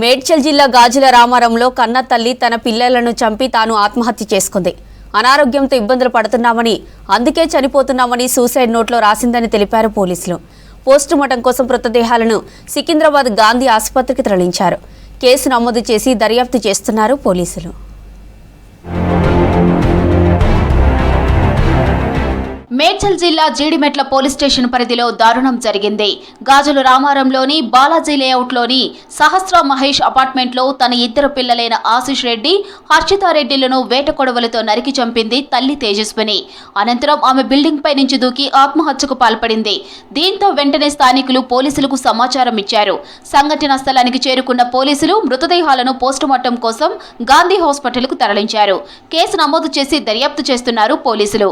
మేడ్చల్ జిల్లా గాజుల రామారంలో కన్న తల్లి తన పిల్లలను చంపి తాను ఆత్మహత్య చేసుకుంది. అనారోగ్యంతో ఇబ్బందులు పడుతున్నామని, అందుకే చనిపోతున్నామని సూసైడ్ నోట్లో రాసిందని తెలిపారు పోలీసులు. పోస్టుమార్టం కోసం మృతదేహాలను సికింద్రాబాద్ గాంధీ ఆసుపత్రికి తరలించారు. కేసు నమోదు చేసి దర్యాప్తు చేస్తున్నారు పోలీసులు. మేడ్చల్ జిల్లా జీడిమెట్ల పోలీస్ స్టేషన్ పరిధిలో దారుణం జరిగింది. గాజుల రామారంలోని బాలాజీ లేఅవుట్లోని సహస్ర మహేష్ అపార్ట్మెంట్లో తన ఇద్దరు పిల్లలైన ఆశీష్ రెడ్డి, హర్షితారెడ్డిలను వేట కొడవలతో నరికి చంపింది తల్లి తేజస్విని. అనంతరం ఆమె బిల్డింగ్ పై నుంచి దూకి ఆత్మహత్యకు పాల్పడింది. దీంతో వెంటనే స్థానికులు పోలీసులకు సమాచారం ఇచ్చారు. సంఘటనా స్థలానికి చేరుకున్న పోలీసులు మృతదేహాలను పోస్టుమార్టం కోసం గాంధీ హాస్పిటల్కు తరలించారు. కేసు నమోదు చేసి దర్యాప్తు చేస్తున్నారు పోలీసులు.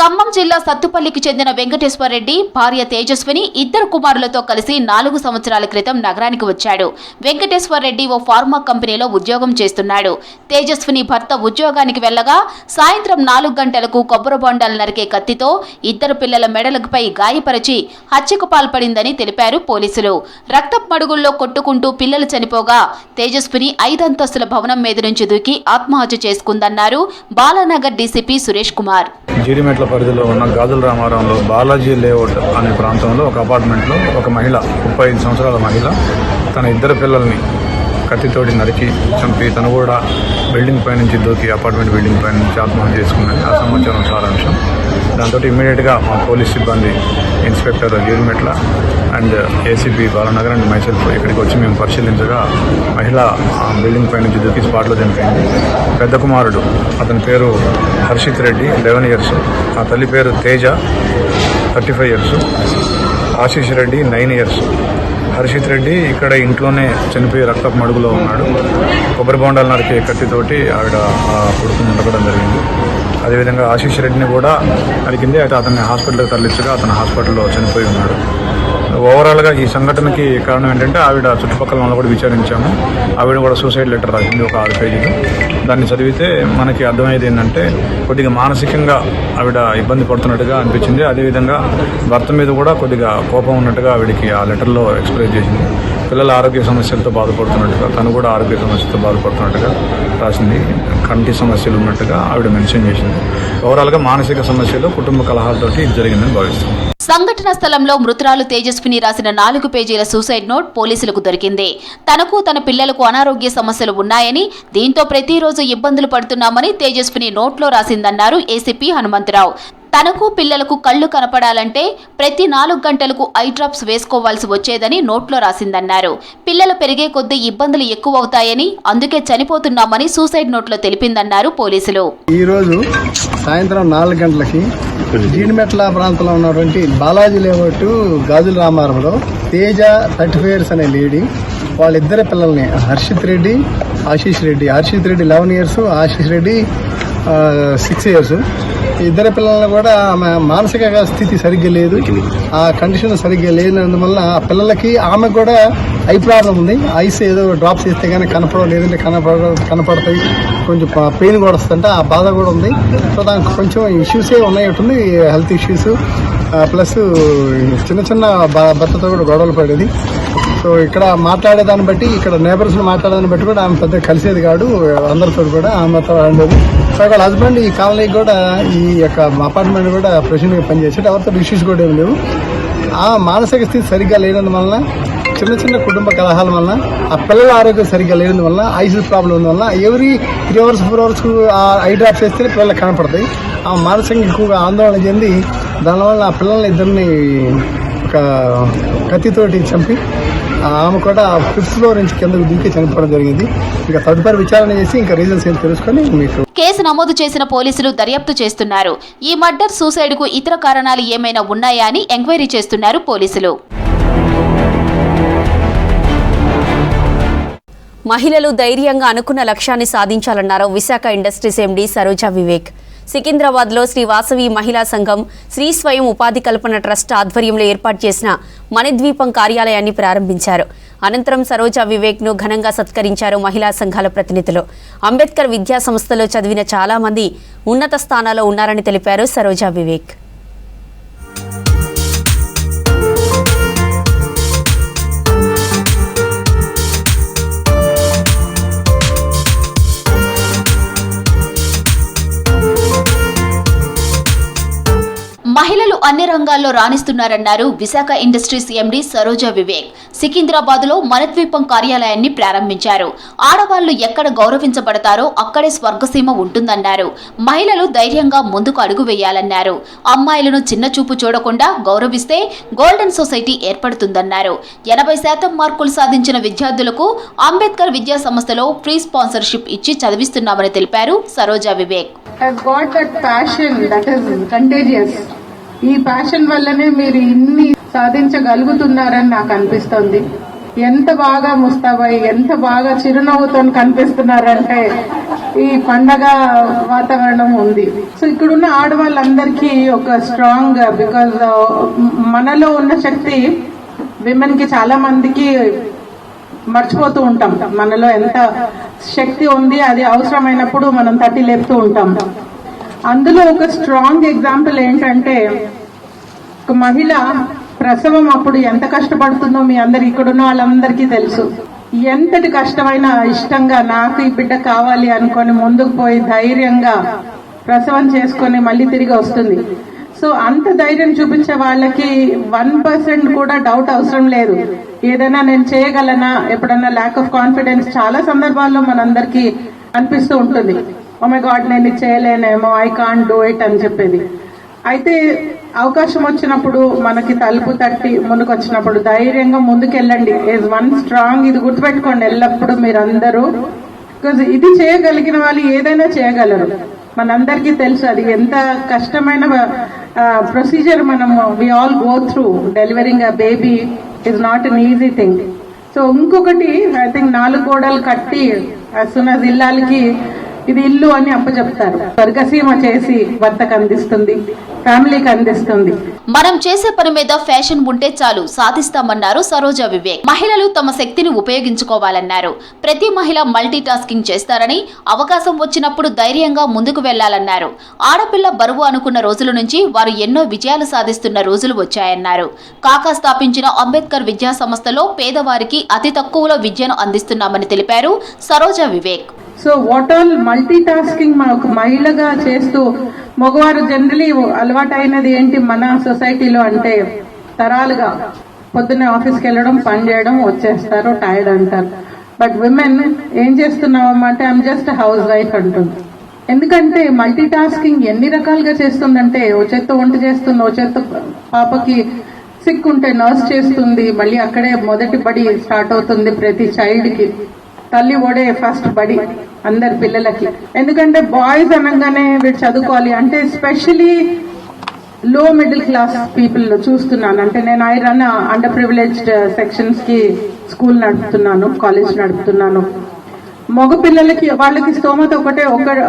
ఖమ్మం జిల్లా సత్తుపల్లికి చెందిన వెంకటేశ్వరరెడ్డి భార్య తేజస్విని ఇద్దరు కుమారులతో కలిసి 4 సంవత్సరాల క్రితం నగరానికి వచ్చాడు. వెంకటేశ్వరరెడ్డి ఓ ఫార్మా కంపెనీలో ఉద్యోగం చేస్తున్నాడు. తేజస్విని భర్త ఉద్యోగానికి వెళ్లగా సాయంత్రం 4 గంటలకు కొబ్బరి బొండాలు నరికే కత్తితో ఇద్దరు పిల్లల మెడలపై గాయపరిచి హత్యకు పాల్పడిందని తెలిపారు పోలీసులు. రక్తపు మడుగుల్లో కొట్టుకుంటూ పిల్లలు చనిపోగా తేజస్విని 5 అంతస్తుల భవనం మీద నుంచి దూకి ఆత్మహత్య చేసుకుందన్నారు బాలానగర్ డీసీపీ సురేష్ కుమార్. జీడిమెట్ల పరిధిలో ఉన్న గాజుల రామారంలో బాలాజీ లేఅవుట్ అనే ప్రాంతంలో ఒక అపార్ట్మెంట్లో ఒక మహిళ, 35 సంవత్సరాల మహిళ, తన ఇద్దరు పిల్లల్ని కత్తితోటి నరికి చంపి తను కూడా బిల్డింగ్ పై నుంచి దూకి అపార్ట్మెంట్ బిల్డింగ్ పై నుంచి ఆత్మహత్య చేసుకున్నది ఆ సమాచారం సారాంశం. దాంతో ఇమ్మీడియట్గా మా పోలీస్ సిబ్బంది, inspector Jeedimetla and ACP Balanagar and myself ఇక్కడికి వచ్చి మేము పరిశీలించగా మహిళ బిల్డింగ్ పై నుంచి దూకి స్పాట్లో చనిపోయింది. పెద్ద కుమారుడు, అతని పేరు హర్షిత్ రెడ్డి 11 ఇయర్స్, ఆ తల్లి పేరు తేజ 35 ఇయర్స్, ఆశీష్ రెడ్డి 9 ఇయర్స్. హర్షిత్ రెడ్డి ఇక్కడ ఇంట్లోనే చనిపోయి రక్తపు మడుగులో ఉన్నాడు. కొబ్బరి బొండాలు నరికే కత్తితోటి ఆవిడ కొడుకుని ఉండకడం జరిగింది. అదేవిధంగా ఆశీష్ రెడ్డిని కూడా నరికింది. అయితే అతన్ని హాస్పిటల్కి తరలించగా అతను హాస్పిటల్లో చనిపోయి ఉన్నాడు. ఓవరాల్గా ఈ సంఘటనకి కారణం ఏంటంటే ఆవిడ చుట్టుపక్కల వాళ్ళు కూడా విచారించాము. ఆవిడ కూడా సూసైడ్ లెటర్ రాసింది, ఒక 6 పేజీలు. దాన్ని చదివితే మనకి అర్థమయ్యేది ఏంటంటే కొద్దిగా మానసికంగా ఆవిడ ఇబ్బంది పడుతున్నట్టుగా అనిపించింది. అదేవిధంగా భర్త మీద కూడా కొద్దిగా కోపం ఉన్నట్టుగా ఆవిడకి ఆ లెటర్లో ఎక్స్ప్రెస్ చేసింది. పిల్లల ఆరోగ్య సమస్యలతో బాధపడుతున్నట్టుగా, తను కూడా ఆరోగ్య సమస్యలతో బాధపడుతున్నట్టుగా రాసింది. కంటి సమస్యలు ఉన్నట్టుగా ఆవిడ మెన్షన్ చేసింది. ఓవరాల్గా మానసిక సమస్యలు, కుటుంబ కలహాలతోటి ఇది జరిగిందని భావిస్తాం. సంఘటన స్థలంలో మృతురాలు తేజస్విని రాసిన 4 పేజీల సూసైడ్ నోట్ పోలీసులకు దొరికింది. తనకు తన పిల్లలకు అనారోగ్య సమస్యలు ఉన్నాయని, దీంతో ప్రతిరోజు ఇబ్బందులు పడుతున్నామని తేజస్విని నోట్లో రాసిందన్నారు ఏసీపీ హనుమంతరావు. తనకు పిల్లలకు కళ్లు కనపడాలంటే ప్రతి 4 గంటలకు ఐ డ్రాప్స్ వేసుకోవాల్సి వచ్చేదని నోట్లో రాసిందన్నారు. పిల్లలు పెరిగే కొద్దీ ఇబ్బందులు ఎక్కువవుతాయని, అందుకే చనిపోతున్నామని సూసైడ్ నోట్లో తెలిపిందన్నారు పోలీసులు. ఈ రోజు సాయంత్రం 4 గంటలకి జీడిమెట్ల ప్రాంతంలో ఉన్నటువంటి బాలాజీ లేఅవుట్ గాజుల రామారంలో తేజ 35 ఇయర్స్ అనే లేడీ వాళ్ళిద్దరి పిల్లల్ని హర్షిత్ రెడ్డి, ఆశీష్ రెడ్డి, హర్షిత్ రెడ్డి 11 ఇయర్స్, ఆశీష్ రెడ్డి 6 ఇయర్స్. ఇద్దరు పిల్లలను కూడా ఆమె మానసిక స్థితి సరిగ్గా లేదు, ఆ కండిషన్ సరిగ్గా లేనందువల్ల ఆ పిల్లలకి ఆమె కూడా ఐ ప్రాబ్లం ఉంది. ఐస్ ఏదో డ్రాప్స్ చేస్తే కానీ కనపడవు, లేదంటే కనపడతాయి, కొంచెం పెయిన్ కూడా వస్తుందంటే ఆ బాధ కూడా ఉంది. సో దానికి కొంచెం ఇష్యూసే ఉన్నాయట్టుంది, హెల్త్ ఇష్యూస్ ప్లస్ చిన్న భర్తతో కూడా గొడవలు పడేది. సో ఇక్కడ మాట్లాడేదాన్ని బట్టి, ఇక్కడ నేబర్స్ని మాట్లాడేదాన్ని బట్టి కూడా ఆమె పెద్ద కలిసేది కాదు అందరితో కూడా, ఆమెతో ఉండేది. సో వాళ్ళ హస్బెండ్ ఈ కాలనీకి కూడా, ఈ యొక్క అపార్ట్మెంట్ కూడా ప్రెసిడెంట్గా పనిచేసాడు. ఎవరితో ఇష్యూస్ కూడా ఏమి లేవు. ఆ మానసిక స్థితి సరిగ్గా లేనందువల్ల, చిన్న కుటుంబ కలహాల వల్ల, ఆ పిల్లల ఆరోగ్యం సరిగ్గా లేనందువల్ల, ఐస్ ప్రాబ్లం వల్ల every 3 hours 4 hours eye drops వేస్తే పిల్లలకు కనపడతాయి. ఆ మానసికంగా ఎక్కువగా ఆందోళన చెంది దానివల్ల ఆ పిల్లల్ని ఇద్దరిని ఒక కత్తితోటి చంపి ఆమె కూడా 5th ఫ్లోర్ నుంచి కిందకు దూకి చనిపోవడం జరిగింది. ఇంకా తదుపరి విచారణ చేసి ఇంకా రీజన్స్ ఏం తెలుసుకొని మీకు కేసు నమోదు చేసిన పోలీసులు దర్యాప్తు చేస్తున్నారు. ఈ మర్డర్, సూసైడ్ కు ఇతర కారణాలు ఏమైనా ఉన్నాయా అని ఎంక్వైరీ చేస్తున్నారు పోలీసులు. మహిళలు ధైర్యంగా అనుకున్న లక్ష్యాన్ని సాధించాలన్నారు విశాఖ ఇండస్ట్రీస్ ఎండీ సరోజా వివేక్. సికింద్రాబాద్లో శ్రీ వాసవి మహిళా సంఘం, శ్రీ స్వయం ఉపాధి కల్పన ట్రస్ట్ ఆధ్వర్యంలో ఏర్పాటు చేసిన మణిద్వీపం కార్యాలయాన్ని ప్రారంభించారు. అనంతరం సరోజా వివేక్ను ఘనంగా సత్కరించారు మహిళా సంఘాల ప్రతినిధులు. అంబేద్కర్ విద్యా సంస్థలో చదివిన చాలా మంది ఉన్నత స్థానాల్లో ఉన్నారని తెలిపారు సరోజా వివేక్. అన్ని రంగాల్లో రాణిస్తున్నారన్నారు విశాఖ ఇండస్ట్రీస్ ఎండీ సరోజా వివేక్. సికింద్రాబాద్ లో మనద్వీపం కార్యాలయాన్ని ప్రారంభించారు. ఆడవాళ్లు ఎక్కడ గౌరవించబడతారో అక్కడే స్వర్గసీమ ఉంటుందన్నారు. మహిళలు ధైర్యంగా ముందుకు అడుగు వేయాలన్నారు. అమ్మాయిలను చిన్న చూపు చూడకుండా గౌరవిస్తే గోల్డెన్ సొసైటీ ఏర్పడుతుందన్నారు. 80% మార్కులు సాధించిన విద్యార్థులకు అంబేద్కర్ విద్యా సంస్థలో ఫ్రీ స్పాన్సర్షిప్ ఇచ్చి చదివిస్తున్నామని తెలిపారు Saroja Vivek. has got that passion that is contagious. ఈ ప్యాషన్ వల్లనే మీరు ఇన్ని సాధించగలుగుతున్నారని నాకు అనిపిస్తుంది. ఎంత బాగా ముస్తాబై ఎంత బాగా చిరునవ్వుతో కనిపిస్తున్నారంటే ఈ పండగ వాతావరణం ఉంది. సో ఇక్కడున్న ఆడవాళ్ళందరికీ ఒక స్ట్రాంగ్, బికాజ్ మనలో ఉన్న శక్తి విమెన్ కి చాలా మందికి మర్చిపోతూ ఉంటాం. మనలో ఎంత శక్తి ఉంది, అది అవసరమైనప్పుడు మనం తట్టి లేపుతూ ఉంటాం. అందులో ఒక స్ట్రాంగ్ ఎగ్జాంపుల్ ఏంటంటే, ఒక మహిళ ప్రసవం అప్పుడు ఎంత కష్టపడుతుందో మీ అందరు ఇక్కడున్న వాళ్ళందరికీ తెలుసు. ఎంతటి కష్టమైన ఇష్టంగా నాకు ఈ బిడ్డ కావాలి అనుకొని ముందుకు పోయి ధైర్యంగా ప్రసవం చేసుకొని మళ్ళీ తిరిగి వస్తుంది. సో అంత ధైర్యం చూపించే వాళ్ళకి 1% కూడా డౌట్ అవసరం లేదు. ఏదైనా నేను చేయగలనా, ఎప్పుడన్నా ల్యాక్ ఆఫ్ కాన్ఫిడెన్స్ చాలా సందర్భాల్లో మనందరికీ అనిపిస్తూ ఉంటుంది. ఓ మై గాడ్ నేను ఇది చేయలేనేమో, ఐ కాంట్ డూ ఇట్ అని చెప్పేది. అయితే అవకాశం వచ్చినప్పుడు, మనకి తలుపు తట్టి ముందుకు వచ్చినప్పుడు ధైర్యంగా ముందుకెళ్ళండి. Is one strong. ఇది గుర్తుపెట్టుకోండి ఎల్లప్పుడూ మీరందరూ. బికాజ్ ఇది చేయగలిగిన వాళ్ళు ఏదైనా చేయగలరు. మనందరికీ తెలుసు అది ఎంత కష్టమైన ప్రొసీజర్. మనము we all go through. Delivering a baby is not an easy thing. So ఇంకొకటి, ఐ థింక్ 4 గోడలు కట్టి as soon as ఇల్లాలకి ఇది ఇల్లు అని అప్పచెప్తారు. స్వర్గసీమ చేసి భర్తకు అందిస్తుంది, ఫ్యామిలీకి అందిస్తుంది. మనం చేసే పని మీద ఫ్యాషన్ ఉంటే చాలు, సాధిస్తామన్నారు సరోజా వివేక్. మహిళలు తమ శక్తిని ఉపయోగించుకోవాలన్నారు. ప్రతి మహిళ మల్టీ టాస్కింగ్ చేస్తారని, అవకాశం వచ్చినప్పుడు ధైర్యంగా ముందుకు వెళ్లాలన్నారు. ఆడపిల్ల బరువు అనుకున్న రోజుల నుంచి వారు ఎన్నో విజయాలు సాధిస్తున్న రోజులు వచ్చాయన్నారు. కాకా స్థాపించిన అంబేద్కర్ విద్యా సంస్థలో పేదవారికి అతి తక్కువలో విద్యను అందిస్తున్నామని తెలిపారు Saroja Vivek. So what all multi tasking ఒక మహిళగా చేస్తూ, మగవారు జనరలీ అలవాటైనది ఏంటి మన సొసైటీలో అంటే, తరాలుగా పొద్దున్నే ఆఫీస్కి వెళ్ళడం, పని చేయడం, వచ్చేస్తారు, టైర్డ్ అంటారు. బట్ విమెన్ ఏం చేస్తున్నామంటే ఐఎమ్ జస్ట్ హౌస్ వైఫ్ అంటుంది. ఎందుకంటే మల్టీ టాస్కింగ్ ఎన్ని రకాలుగా చేస్తుందంటే, ఓ చేత్తో వంట చేస్తుంది, ఓ చేత్తో పాపకి సిక్ ఉంటే నర్స్ చేస్తుంది, మళ్ళీ అక్కడే మొదటి బడి స్టార్ట్ అవుతుంది ప్రతి చైల్డ్ కి. తల్లి ఓడే ఫస్ట్ బడి అందరి పిల్లలకి. ఎందుకంటే బాయ్స్ అనగానే వీళ్ళు చదువుకోవాలి అంటే, ఎస్పెషలీ లో మిడిల్ క్లాస్ పీపుల్ చూస్తున్నాను. అంటే నేను I run under privileged sections కి స్కూల్ నడుపుతున్నాను, కాలేజ్ నడుపుతున్నాను. మగ పిల్లలకి వాళ్ళకి స్తోమత ఒకటే,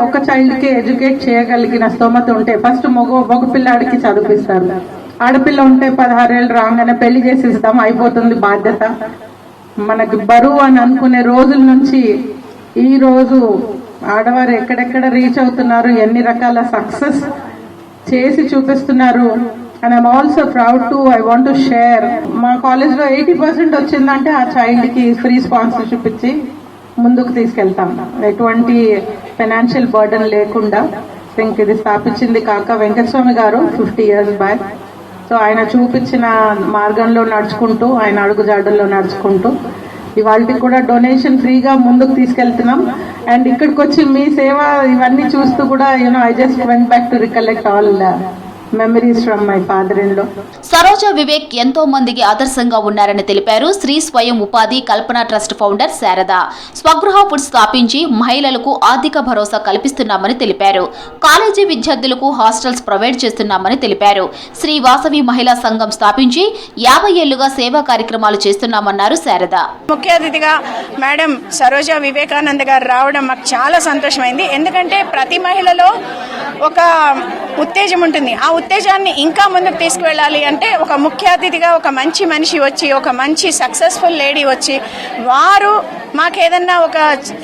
ఒక చైల్డ్ కి ఎడ్యుకేట్ చేయగలిగిన స్తోమత ఉంటే ఫస్ట్ మగ పిల్లాడికి చదివిస్తారు. ఆడపిల్ల ఉంటే 16 ఏళ్ళు రాగానే పెళ్లి చేసిస్తాం, అయిపోతుంది బాధ్యత. మనకి బరువు అని అనుకునే రోజుల నుంచి ఈ రోజు ఆడవారు ఎక్కడెక్కడ రీచ్ అవుతున్నారు, ఎన్ని రకాల సక్సెస్ చేసి చూపిస్తున్నారు. And I'm also proud to, I want to share, మా కాలేజ్ లో 80% వచ్చిందంటే ఆ చైల్డ్ కి ఫ్రీ స్పాన్సర్షిప్ ఇచ్చి ముందుకు తీసుకెళ్తాం, ఎటువంటి ఫైనాన్షియల్ బర్డన్ లేకుండా. థింక్ ఇది స్థాపించింది కాకా వెంకటస్వామి గారు 50 years బ్యాక్. సో ఆయన చూపించిన మార్గంలో నడుచుకుంటూ, ఆయన అడుగుజాడల్లో నడుచుకుంటూ ఇవాళకి కూడా డొనేషన్ ఫ్రీగా ముందుకు తీసుకెళ్తున్నాం. అండ్ ఇక్కడికి వచ్చి మీ సేవ ఇవన్నీ చూస్తూ కూడా I just went back to recollect all memories from my father in law. Saroja Vivek ఎంతో మందికి ఆదర్శంగా ఉన్నారని తెలిపారు శ్రీ స్వయం ఉపాధి కల్పన trust founder Sharada. Swagruha food స్థాపించి మహిళలకు ఆర్థిక భరోసా కల్పిస్తున్నామని తెలిపారు. కాలేజీ విద్యార్థులకు హాస్టల్స్ ప్రొవైడ్ చేస్తున్నామని తెలిపారు. శ్రీ వాసవి మహిళా సంఘం స్థాపించి 50 ఏళ్లుగా సేవా కార్యక్రమాలు చేస్తున్నామన్నారు శారద. ముఖ్య అతిథిగా మేడం సరోజా వివేకానంద గారు రావడం మాకు చాలా సంతోషమైంది. ఎందుకంటే ప్రతి మహిళలో ఒక ఉత్తేజం ఉంటుంది. ఆ ఉత్తేజాన్ని ఇంకా ముందుకు తీసుకువెళ్ళాలి అంటే ఒక ముఖ్య అతిథిగా ఒక మంచి మనిషి వచ్చి, ఒక మంచి సక్సెస్ఫుల్ లేడీ వచ్చి, వారు మాకేదన్నా ఒక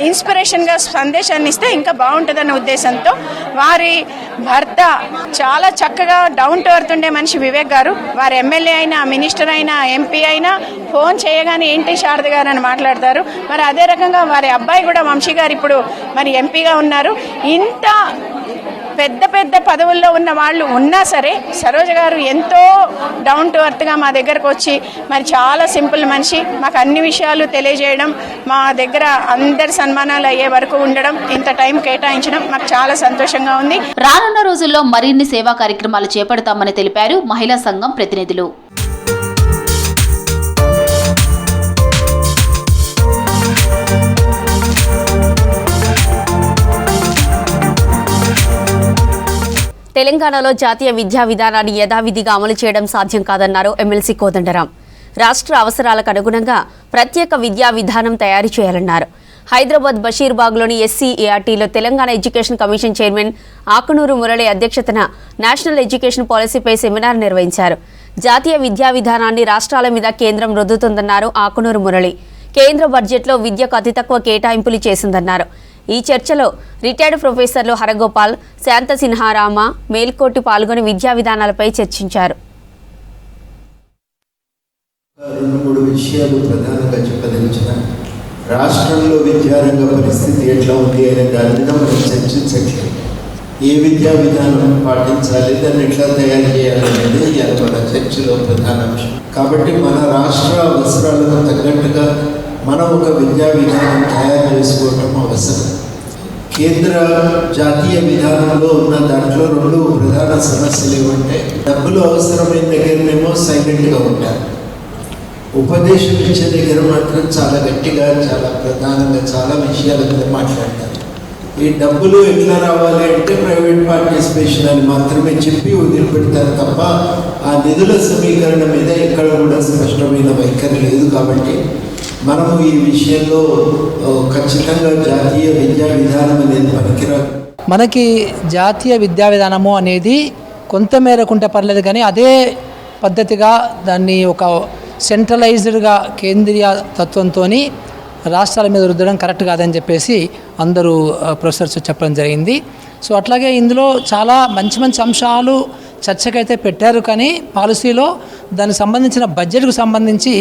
ఇన్స్పిరేషన్గా సందేశాన్ని ఇస్తే ఇంకా బాగుంటుందన్న ఉద్దేశంతో వారి భర్త చాలా చక్కగా డౌన్ టు ఎర్త్ ఉండే మనిషి వివేక్ గారు, వారి ఎమ్మెల్యే అయినా, మినిస్టర్ అయినా, ఎంపీ అయినా ఫోన్ చేయగానే ఏంటి శారద గారు అని మాట్లాడతారు. మరి అదే రకంగా వారి అబ్బాయి కూడా వంశీ గారు ఇప్పుడు మరి ఎంపీగా ఉన్నారు. ఇంత పెద్ద పెద్ద పదవుల్లో ఉన్న వాళ్ళు ఉన్నా సరే సరోజ గారు ఎంతో డౌన్ టు ఎర్త్గా మా దగ్గరకు వచ్చి మరి చాలా సింపుల్ మనిషి, మాకు అన్ని విషయాలు తెలియజేయడం, మా దగ్గర అందరి సన్మానాలు అయ్యే వరకు ఉండడం, ఇంత టైం కేటాయించడం మాకు చాలా సంతోషంగా ఉంది. రానున్న రోజుల్లో మరిన్ని సేవా కార్యక్రమాలు చేపడతామని తెలిపారు మహిళా సంఘం ప్రతినిధులు. తెలంగాణలో జాతీయ విద్యా విధానాన్ని యథావిధిగా అమలు చేయడం సాధ్యం కాదన్నారు ఎమ్మెల్సీ కోదండరాం. రాష్ట్ర అవసరాలకు అనుగుణంగా ప్రత్యేక విద్యా విధానం తయారు చేయాలన్నారు. హైదరాబాద్ బషీర్బాగ్లోని SCERTలో Telangana education commission chairman Akunuri Murali అధ్యక్షతన నేషనల్ ఎడ్యుకేషన్ పాలసీపై సెమినార్ నిర్వహించారు. జాతీయ విద్యా విధానాన్ని రాష్ట్రాల మీద కేంద్రం రుద్దుతుందన్నారు ఆకునూరు మురళి. కేంద్ర బడ్జెట్లో విద్యకు అతి తక్కువ కేటాయింపులు చేసిందన్నారు. ఈ చర్చలో రిటైర్డ్ ప్రొఫెసర్లు హరగోపాల్, శాంత సిన్హారామ, మేల్కోటి పాల్గొని విద్యా విధానాలపై చర్చించారు. 2-3 విషయాలు ప్రధానంగా చెప్పదలిచిన రాష్ట్రంలో విద్యారంగ పరిస్థితి ఎట్లా ఉంది అనే దాని మీద మనం చర్చించట్లేదు. ఏ విద్యా విధానం పాటించాలి, దాన్ని ఎట్లా తయారు చేయాలనేది ఇవాళ మన చర్చలో ప్రధాన అంశం. కాబట్టి మన రాష్ట్ర అవసరాలకు తగ్గట్టుగా మనం ఒక విద్యా విధానం తయారు చేసుకోవటం అవసరం. కేంద్ర జాతీయ విధానంలో ఉన్న దాంట్లో 2 ప్రధాన సమస్యలు ఏమంటే, డబ్బులు అవసరమైన దగ్గరనేమో సైలెంట్గా ఉంటారు, ఉపదేశం ఇచ్చే దగ్గర మాత్రం చాలా గట్టిగా, చాలా ప్రధానంగా చాలా విషయాల మీద మాట్లాడతారు. ఈ డబ్బులు ఎట్లా రావాలి అంటే ప్రైవేట్ పార్టిసిపేషన్ అని మాత్రమే చెప్పి వదిలిపెడతారు తప్ప ఆ నిధుల సమీకరణ మీద ఎక్కడ కూడా స్పష్టమైన వైఖరి లేదు. కాబట్టి మనము ఈ విషయంలో ఖచ్చితంగా జాతీయ విద్యా విధానం అనేది పనికిరాదు. మనకి జాతీయ విద్యా విధానము అనేది కొంతమేరకు ఉంటే పర్లేదు, కానీ అదే పద్ధతిగా దాన్ని ఒక సెంట్రలైజ్డ్గా కేంద్రీయ తత్వంతో రాష్ట్రాల మీద రుద్దడం కరెక్ట్ కాదని చెప్పేసి అందరూ ప్రొఫెసర్స్ చెప్పడం జరిగింది. సో అట్లాగే ఇందులో చాలా మంచి మంచి అంశాలు చర్చకైతే పెట్టారు, కానీ పాలసీలో దానికి సంబంధించిన బడ్జెట్కు సంబంధించి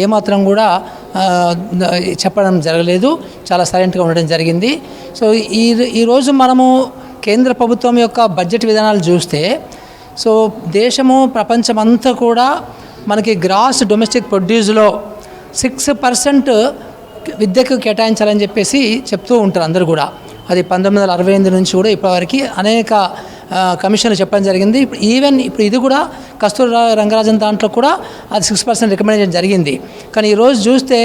ఏమాత్రం కూడా చెప్పడం జరగలేదు, చాలా సైలెంట్గా ఉండడం జరిగింది. సో ఈరోజు మనము కేంద్ర ప్రభుత్వం యొక్క బడ్జెట్ విధానాలు చూస్తే, సో దేశము ప్రపంచమంతా కూడా మనకి గ్రాస్ డొమెస్టిక్ ప్రొడ్యూస్లో 6% విద్యకు కేటాయించాలని చెప్పేసి చెప్తూ ఉంటారు అందరూ కూడా. అది 1968 నుంచి కూడా ఇప్పటివరకు అనేక కమిషన్లు చెప్పడం జరిగింది. ఇప్పుడు ఇది కూడా కస్తూరి రంగరాజన్ దాంట్లో కూడా అది 6% రికమెండ్ చేయడం జరిగింది. కానీ ఈరోజు చూస్తే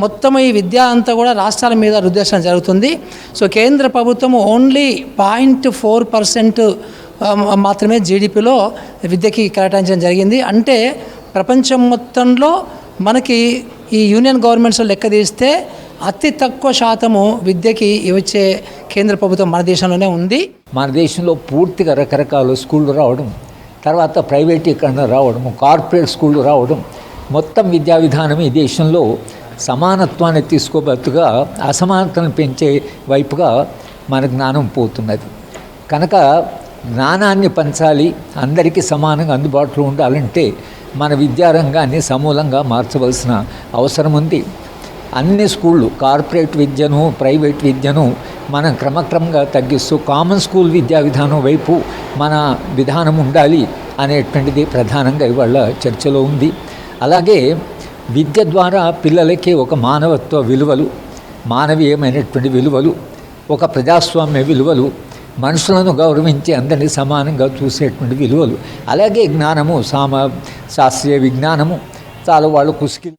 మొత్తం ఈ విద్య అంతా కూడా రాష్ట్రాల మీద రుద్దేశం జరుగుతుంది. సో కేంద్ర ప్రభుత్వం ఓన్లీ 0.4% మాత్రమే జీడిపిలో విద్యకి కేటాయించడం జరిగింది. అంటే ప్రపంచం మొత్తంలో మనకి ఈ యూనియన్ గవర్నమెంట్స్లో లెక్క తీస్తే అతి తక్కువ శాతము విద్యకి ఇచ్చే కేంద్ర ప్రభుత్వం మన దేశంలోనే ఉంది. మన దేశంలో పూర్తిగా రకరకాల స్కూళ్ళు రావడం, తర్వాత ప్రైవేటీకరణ రావడం, కార్పొరేట్ స్కూళ్ళు రావడం, మొత్తం విద్యా విధానం ఈ దేశంలో సమానత్వాన్ని తీసుకోబట్టుగా అసమానతను పెంచే వైపుగా మన జ్ఞానం పోతున్నది. కనుక జ్ఞానాన్ని పంచాలి, అందరికీ సమానంగా అందుబాటులో ఉండాలంటే మన విద్యారంగాన్ని సమూలంగా మార్చవలసిన అవసరం ఉంది. అన్ని స్కూళ్ళు, కార్పొరేట్ విద్యను, ప్రైవేట్ విద్యను మనం క్రమక్రమంగా తగ్గిస్తూ కామన్ స్కూల్ విద్యా విధానం వైపు మన విధానం ఉండాలి అనేటువంటిది ప్రధానంగా ఇవాళ చర్చలో ఉంది. అలాగే విద్య ద్వారా పిల్లలకి ఒక మానవత్వ విలువలు, మానవీయమైనటువంటి విలువలు, ఒక ప్రజాస్వామ్య విలువలు, మనుషులను గౌరవించి అందరినీ సమానంగా చూసేటువంటి విలువలు, అలాగే జ్ఞానము, శాస్త్రీయ విజ్ఞానము చాలా వాళ్ళకు స్కిల్.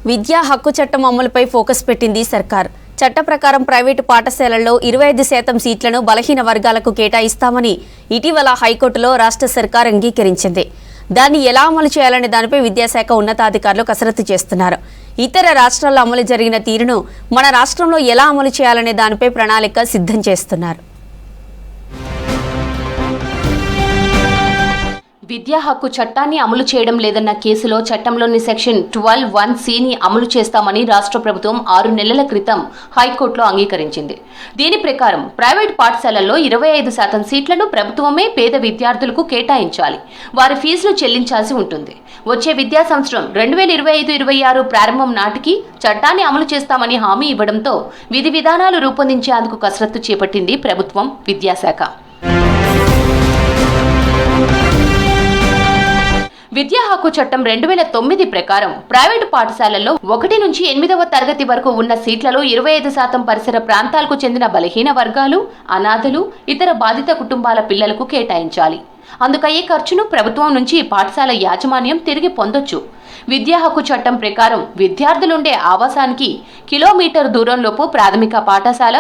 విద్యా హక్కు చట్టం అమలుపై ఫోకస్ పెట్టింది సర్కార్. చట్ట ప్రకారం ప్రైవేటు పాఠశాలల్లో 25% సీట్లను బలహీన వర్గాలకు కేటాయిస్తామని ఇటీవల హైకోర్టులో రాష్ట్ర సర్కార్ అంగీకరించింది. దాన్ని ఎలా అమలు చేయాలనే దానిపై విద్యాశాఖ ఉన్నతాధికారులు కసరత్తు చేస్తున్నారు. ఇతర రాష్ట్రాల్లో అమలు జరిగిన తీరును మన రాష్ట్రంలో ఎలా అమలు చేయాలనే దానిపై ప్రణాళిక సిద్ధం చేస్తున్నారు. విద్యా హక్కు చట్టాన్ని అమలు చేయడం లేదన్న కేసులో చట్టంలోని సెక్షన్ 12(1)(c)ని అమలు చేస్తామని రాష్ట్ర ప్రభుత్వం 6 నెలల క్రితం హైకోర్టులో అంగీకరించింది. దీని ప్రకారం ప్రైవేట్ పాఠశాలల్లో 25% సీట్లను ప్రభుత్వమే పేద విద్యార్థులకు కేటాయించాలి. వారి ఫీజులు చెల్లించాల్సి ఉంటుంది. వచ్చే విద్యా సంవత్సరం 2025-26 ప్రారంభం నాటికి చట్టాన్ని అమలు చేస్తామని హామీ ఇవ్వడంతో విధి విధానాలు రూపొందించేందుకు కసరత్తు చేపట్టింది ప్రభుత్వం, విద్యాశాఖ. విద్యా హక్కు చట్టం 2009 ప్రకారం ప్రైవేటు పాఠశాలల్లో 1 నుంచి 8వ తరగతి వరకు ఉన్న సీట్లలో 25% పరిసర ప్రాంతాలకు చెందిన బలహీన వర్గాలు, అనాథలు, ఇతర బాధిత కుటుంబాల పిల్లలకు కేటాయించాలి. అందుకయ్యే ఖర్చును ప్రభుత్వం నుంచి పాఠశాల యాజమాన్యం తిరిగి పొందొచ్చు. విద్యా హక్కు చట్టం ప్రకారం విద్యార్థులుండే ఆవాసానికి కిలోమీటర్ దూరంలోపు ప్రాథమిక పాఠశాల,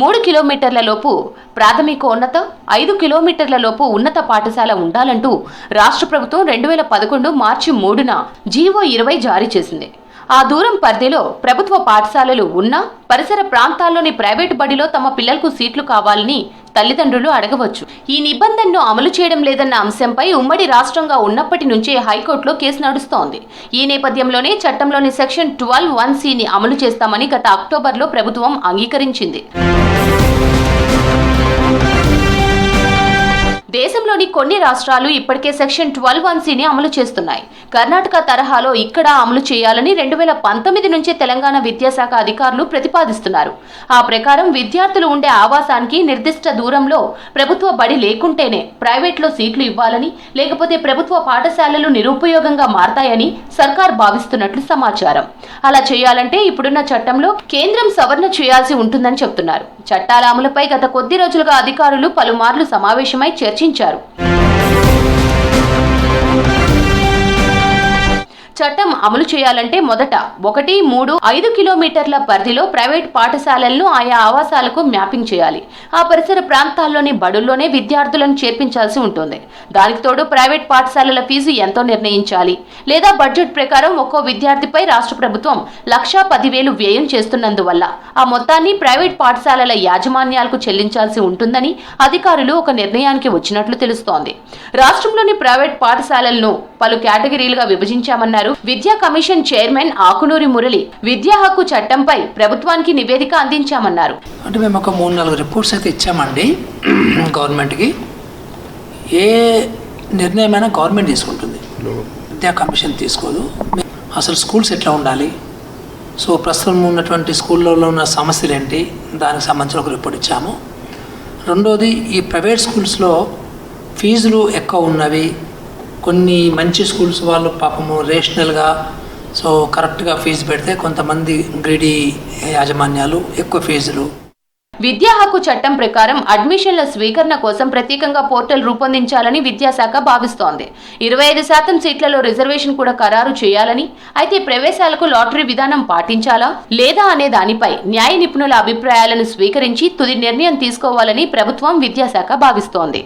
3 కిలోమీటర్ల లోపు ప్రాథమికోన్నత, 5 కిలోమీటర్ల లోపు ఉన్నత పాఠశాల ఉండాలంటూ రాష్ట్ర ప్రభుత్వం 2011 మార్చి 3న జీవో 20 జారీ చేసింది. ఆ దూరం పరిధిలో ప్రభుత్వ పాఠశాలలు ఉన్నా పరిసర ప్రాంతాల్లోని ప్రైవేటు బడిలో తమ పిల్లలకు సీట్లు కావాలని తల్లిదండ్రులు అడగవచ్చు. ఈ నిబంధనను అమలు చేయడం లేదన్న అంశంపై ఉమ్మడి రాష్ట్రంగా ఉన్నప్పటి నుంచే హైకోర్టులో కేసు నడుస్తోంది. ఈ నేపథ్యంలోనే చట్టంలోని సెక్షన్ 12(1)(c)ని అమలు చేస్తామని గత అక్టోబర్లో ప్రభుత్వం అంగీకరించింది. దేశంలోని కొన్ని రాష్ట్రాలు ఇప్పటికే సెక్షన్ 12(1)(c)ని అమలు చేస్తున్నాయి. కర్ణాటక తరహాలో ఇక్కడ అమలు చేయాలని 2019 నుంచే తెలంగాణ విద్యాశాఖ అధికారులు ప్రతిపాదిస్తున్నారు. ఆ ప్రకారం విద్యార్థులు ఉండే ఆవాసానికి నిర్దిష్ట దూరంలో ప్రభుత్వ బడి లేకుంటేనే ప్రైవేట్లో సీట్లు ఇవ్వాలని, లేకపోతే ప్రభుత్వ పాఠశాలలు నిరుపయోగంగా మారతాయని సర్కార్ భావిస్తున్నట్లు సమాచారం. అలా చేయాలంటే ఇప్పుడున్న చట్టంలో కేంద్రం సవరణ చేయాల్సి ఉంటుందని చెబుతున్నారు. చట్టాల అమలుపై గత కొద్ది రోజులుగా అధికారులు పలుమార్లు సమావేశమై చర్చించారు. చట్టం అమలు చేయాలంటే మొదట 1, 3, 5 కిలోమీటర్ల పరిధిలో ప్రైవేట్ పాఠశాలలను ఆయా ఆవాసాలకు మ్యాపింగ్ చేయాలి. ఆ పరిసర ప్రాంతాల్లోని బడుల్లోనే విద్యార్థులను చేర్పించాల్సి ఉంటుంది. దానికి తోడు ప్రైవేట్ పాఠశాలల ఫీజు ఎంతో నిర్ణయించాలి. లేదా బడ్జెట్ ప్రకారం ఒక్కో విద్యార్థిపై రాష్ట్ర ప్రభుత్వం 1,10,000 వ్యయం చేస్తున్నందువల్ల ఆ మొత్తాన్ని ప్రైవేట్ పాఠశాలల యాజమాన్యాలకు చెల్లించాల్సి ఉంటుందని అధికారులు ఒక నిర్ణయానికి వచ్చినట్లు తెలుస్తోంది. రాష్ట్రంలోని ప్రైవేట్ పాఠశాలలను పలు కేటగిరీలుగా విభజించామన్నారు విద్యా కమిషన్ చైర్మన్ ఆకునూరి మురళి. విద్యా హక్కు చట్టంపై ప్రభుత్వానికి నివేదిక అందించామన్నారు. అంటే మేము ఒక 3-4 రిపోర్ట్స్ అయితే ఇచ్చామండి గవర్నమెంట్కి. ఏ నిర్ణయమైనా గవర్నమెంట్ తీసుకుంటుంది, విద్యా కమిషన్ తీసుకోదు. అసలు స్కూల్స్ ఎట్లా ఉండాలి, సో ప్రస్తుతం ఉన్నటువంటి స్కూళ్ళలో ఉన్న సమస్యలు ఏంటి, దానికి సంబంధించిన ఒక రిపోర్ట్ ఇచ్చాము. రెండోది, ఈ ప్రైవేట్ స్కూల్స్లో ఫీజులు ఎక్కువ ఉన్నవి. కొన్ని మంచి స్కూల్స్ వాళ్ళు పాపము రేషనల్గా సో కరెక్ట్గా ఫీజు పెడితే కొంతమంది గ్రీడీ యాజమాన్యాలు ఎక్కువ ఫీజులు. విద్యా హక్కు చట్టం ప్రకారం అడ్మిషన్ల స్వీకరణ కోసం ప్రత్యేకంగా పోర్టల్ రూపొందించాలని విద్యాశాఖ భావిస్తోంది. 25% సీట్లలో రిజర్వేషన్ కూడా ఖరారు చేయాలని, అయితే ప్రవేశాలకు లాటరీ విధానం పాటించాలా లేదా అనే దానిపై న్యాయ నిపుణుల అభిప్రాయాలను స్వీకరించి తుది నిర్ణయం తీసుకోవాలని ప్రభుత్వం విద్యాశాఖ భావిస్తోంది.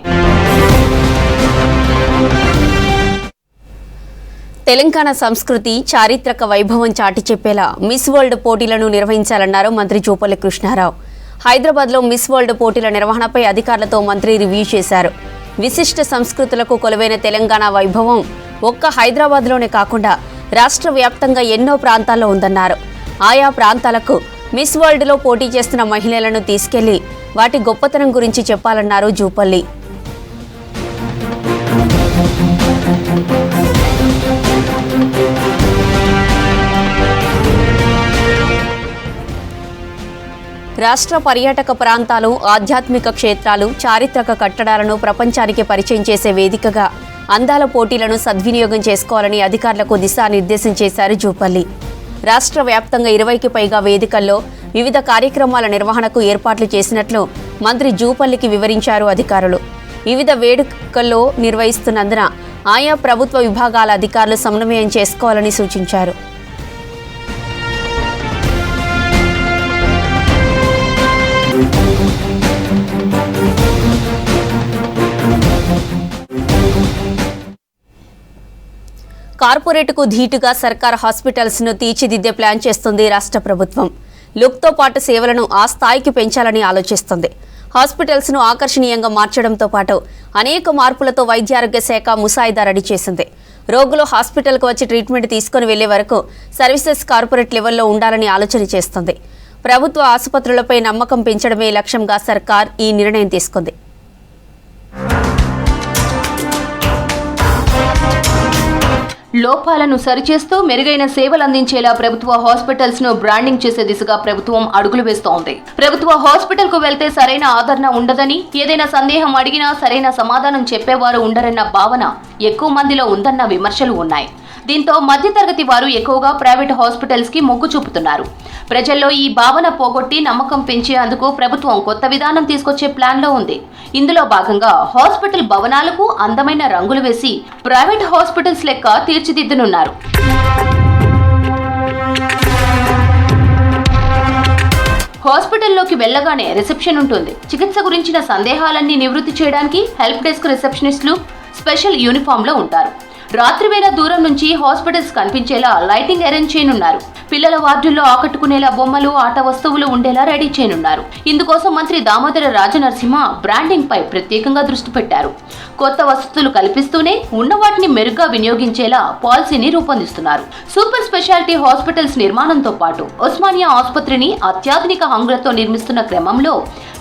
తెలంగాణ సంస్కృతి చారిత్రక వైభవం చాటి చెప్పేలా మిస్ వరల్డ్ పోటీలను నిర్వహించాలన్నారు మంత్రి జూపల్లి కృష్ణారావు. హైదరాబాద్లో మిస్ వరల్డ్ పోటీల నిర్వహణపై అధికారులతో మంత్రి రివ్యూ చేశారు. విశిష్ట సంస్కృతులకు కొలువైన తెలంగాణ వైభవం ఒక్క హైదరాబాద్లోనే కాకుండా రాష్ట్ర వ్యాప్తంగా ఎన్నో ప్రాంతాల్లో ఉందన్నారు. ఆయా ప్రాంతాలకు మిస్ వరల్డ్లో పోటీ చేస్తున్న మహిళలను తీసుకెళ్లి వాటి గొప్పతనం గురించి చెప్పాలన్నారు జూపల్లి. రాష్ట్ర పర్యాటక ప్రాంతాలు, ఆధ్యాత్మిక క్షేత్రాలు, చారిత్రక కట్టడాలను ప్రపంచానికి పరిచయం చేసే వేదికగా అందాల పోటీలను సద్వినియోగం చేసుకోవాలని అధికారులకు దిశానిర్దేశం చేశారు జూపల్లి. రాష్ట్ర వ్యాప్తంగా 20కి పైగా వేదికల్లో వివిధ కార్యక్రమాల నిర్వహణకు ఏర్పాట్లు చేసినట్లు మంత్రి జూపల్లికి వివరించారు అధికారులు. వివిధ వేడుకల్లో నిర్వహిస్తున్నందున ఆయా ప్రభుత్వ విభాగాల అధికారులు సమన్వయం చేసుకోవాలని సూచించారు. కార్పొరేట్కు ధీటుగా సర్కార్ హాస్పిటల్స్ను తీర్చిదిద్దే ప్లాన్ చేస్తుంది రాష్ట్ర ప్రభుత్వం. లుక్తో పాటు సేవలను ఆ స్థాయికి పెంచాలని ఆలోచిస్తుంది. హాస్పిటల్స్ను ఆకర్షణీయంగా మార్చడంతో పాటు అనేక మార్పులతో వైద్యారోగ్య శాఖ ముసాయిదా రెడీ చేసింది. రోగులు హాస్పిటల్కు వచ్చి ట్రీట్మెంట్ తీసుకుని వెళ్లే వరకు సర్వీసెస్ కార్పొరేట్ లెవెల్లో ఉండాలని ఆలోచన చేస్తుంది. ప్రభుత్వ ఆసుపత్రులపై నమ్మకం పెంచడమే లక్ష్యంగా సర్కార్ ఈ నిర్ణయం తీసుకుంది. లోపాలను సరిచేస్తూ మెరుగైన సేవలు అందించేలా ప్రభుత్వ హాస్పిటల్స్ ను బ్రాండింగ్ చేసే దిశగా ప్రభుత్వం అడుగులు వేస్తోంది. ప్రభుత్వ హాస్పిటల్ కు వెళ్తే సరైన ఆదరణ ఉండదని, ఏదైనా సందేహం అడిగినా సరైన సమాధానం చెప్పేవారు ఉండరన్న భావన ఎక్కువ మందిలో ఉందన్న విమర్శలు ఉన్నాయి. దీంతో మధ్యతరగతి వారు ఎక్కువగా ప్రైవేట్ హాస్పిటల్స్ కి మొగ్గు చూపుతున్నారు. ప్రజల్లో ఈ భావన పోగొట్టి నమ్మకం పెంచేందుకు ప్రభుత్వం కొత్త విధానం తీసుకొచ్చే ప్లాన్ లో ఉంది. ఇందులో భాగంగా హాస్పిటల్ భవనాలకు అందమైన రంగులు వేసి ప్రైవేట్ హాస్పిటల్స్ లెక్క తీర్చిదిద్దనున్నారు. హాస్పిటల్లోకి వెళ్లగానే రిసెప్షన్ ఉంటుంది. చికిత్స గురించిన సందేహాలన్నీ నివృత్తి చేయడానికి హెల్ప్ డెస్క్ రిసెప్షనిస్టులు స్పెషల్ యూనిఫామ్ లో ఉంటారు. రాత్రి వేళ దూరం నుంచి హాస్పిటల్స్ కనిపించేలా లైటింగ్ అరేంజ్ చేయనున్నారు. పిల్లల వార్డుల్లో ఆకట్టుకునేలా బొమ్మలు, ఆట వస్తువులు ఉండేలా రెడీ చేయనున్నారు. ఇందుకోసం మంత్రి దామోదర రాజనరసింహ బ్రాండింగ్ పై ప్రత్యేకంగా దృష్టి పెట్టారు. కొత్త వసతులు కల్పిస్తూనే ఉన్న వాటిని మెరుగ్గా వినియోగించేలా పాలసీని రూపొందిస్తున్నారు. సూపర్ స్పెషాలిటీ హాస్పిటల్స్ నిర్మాణంతో పాటు ఉస్మానియా ఆసుపత్రిని అత్యాధునిక హంగులతో నిర్మిస్తున్న క్రమంలో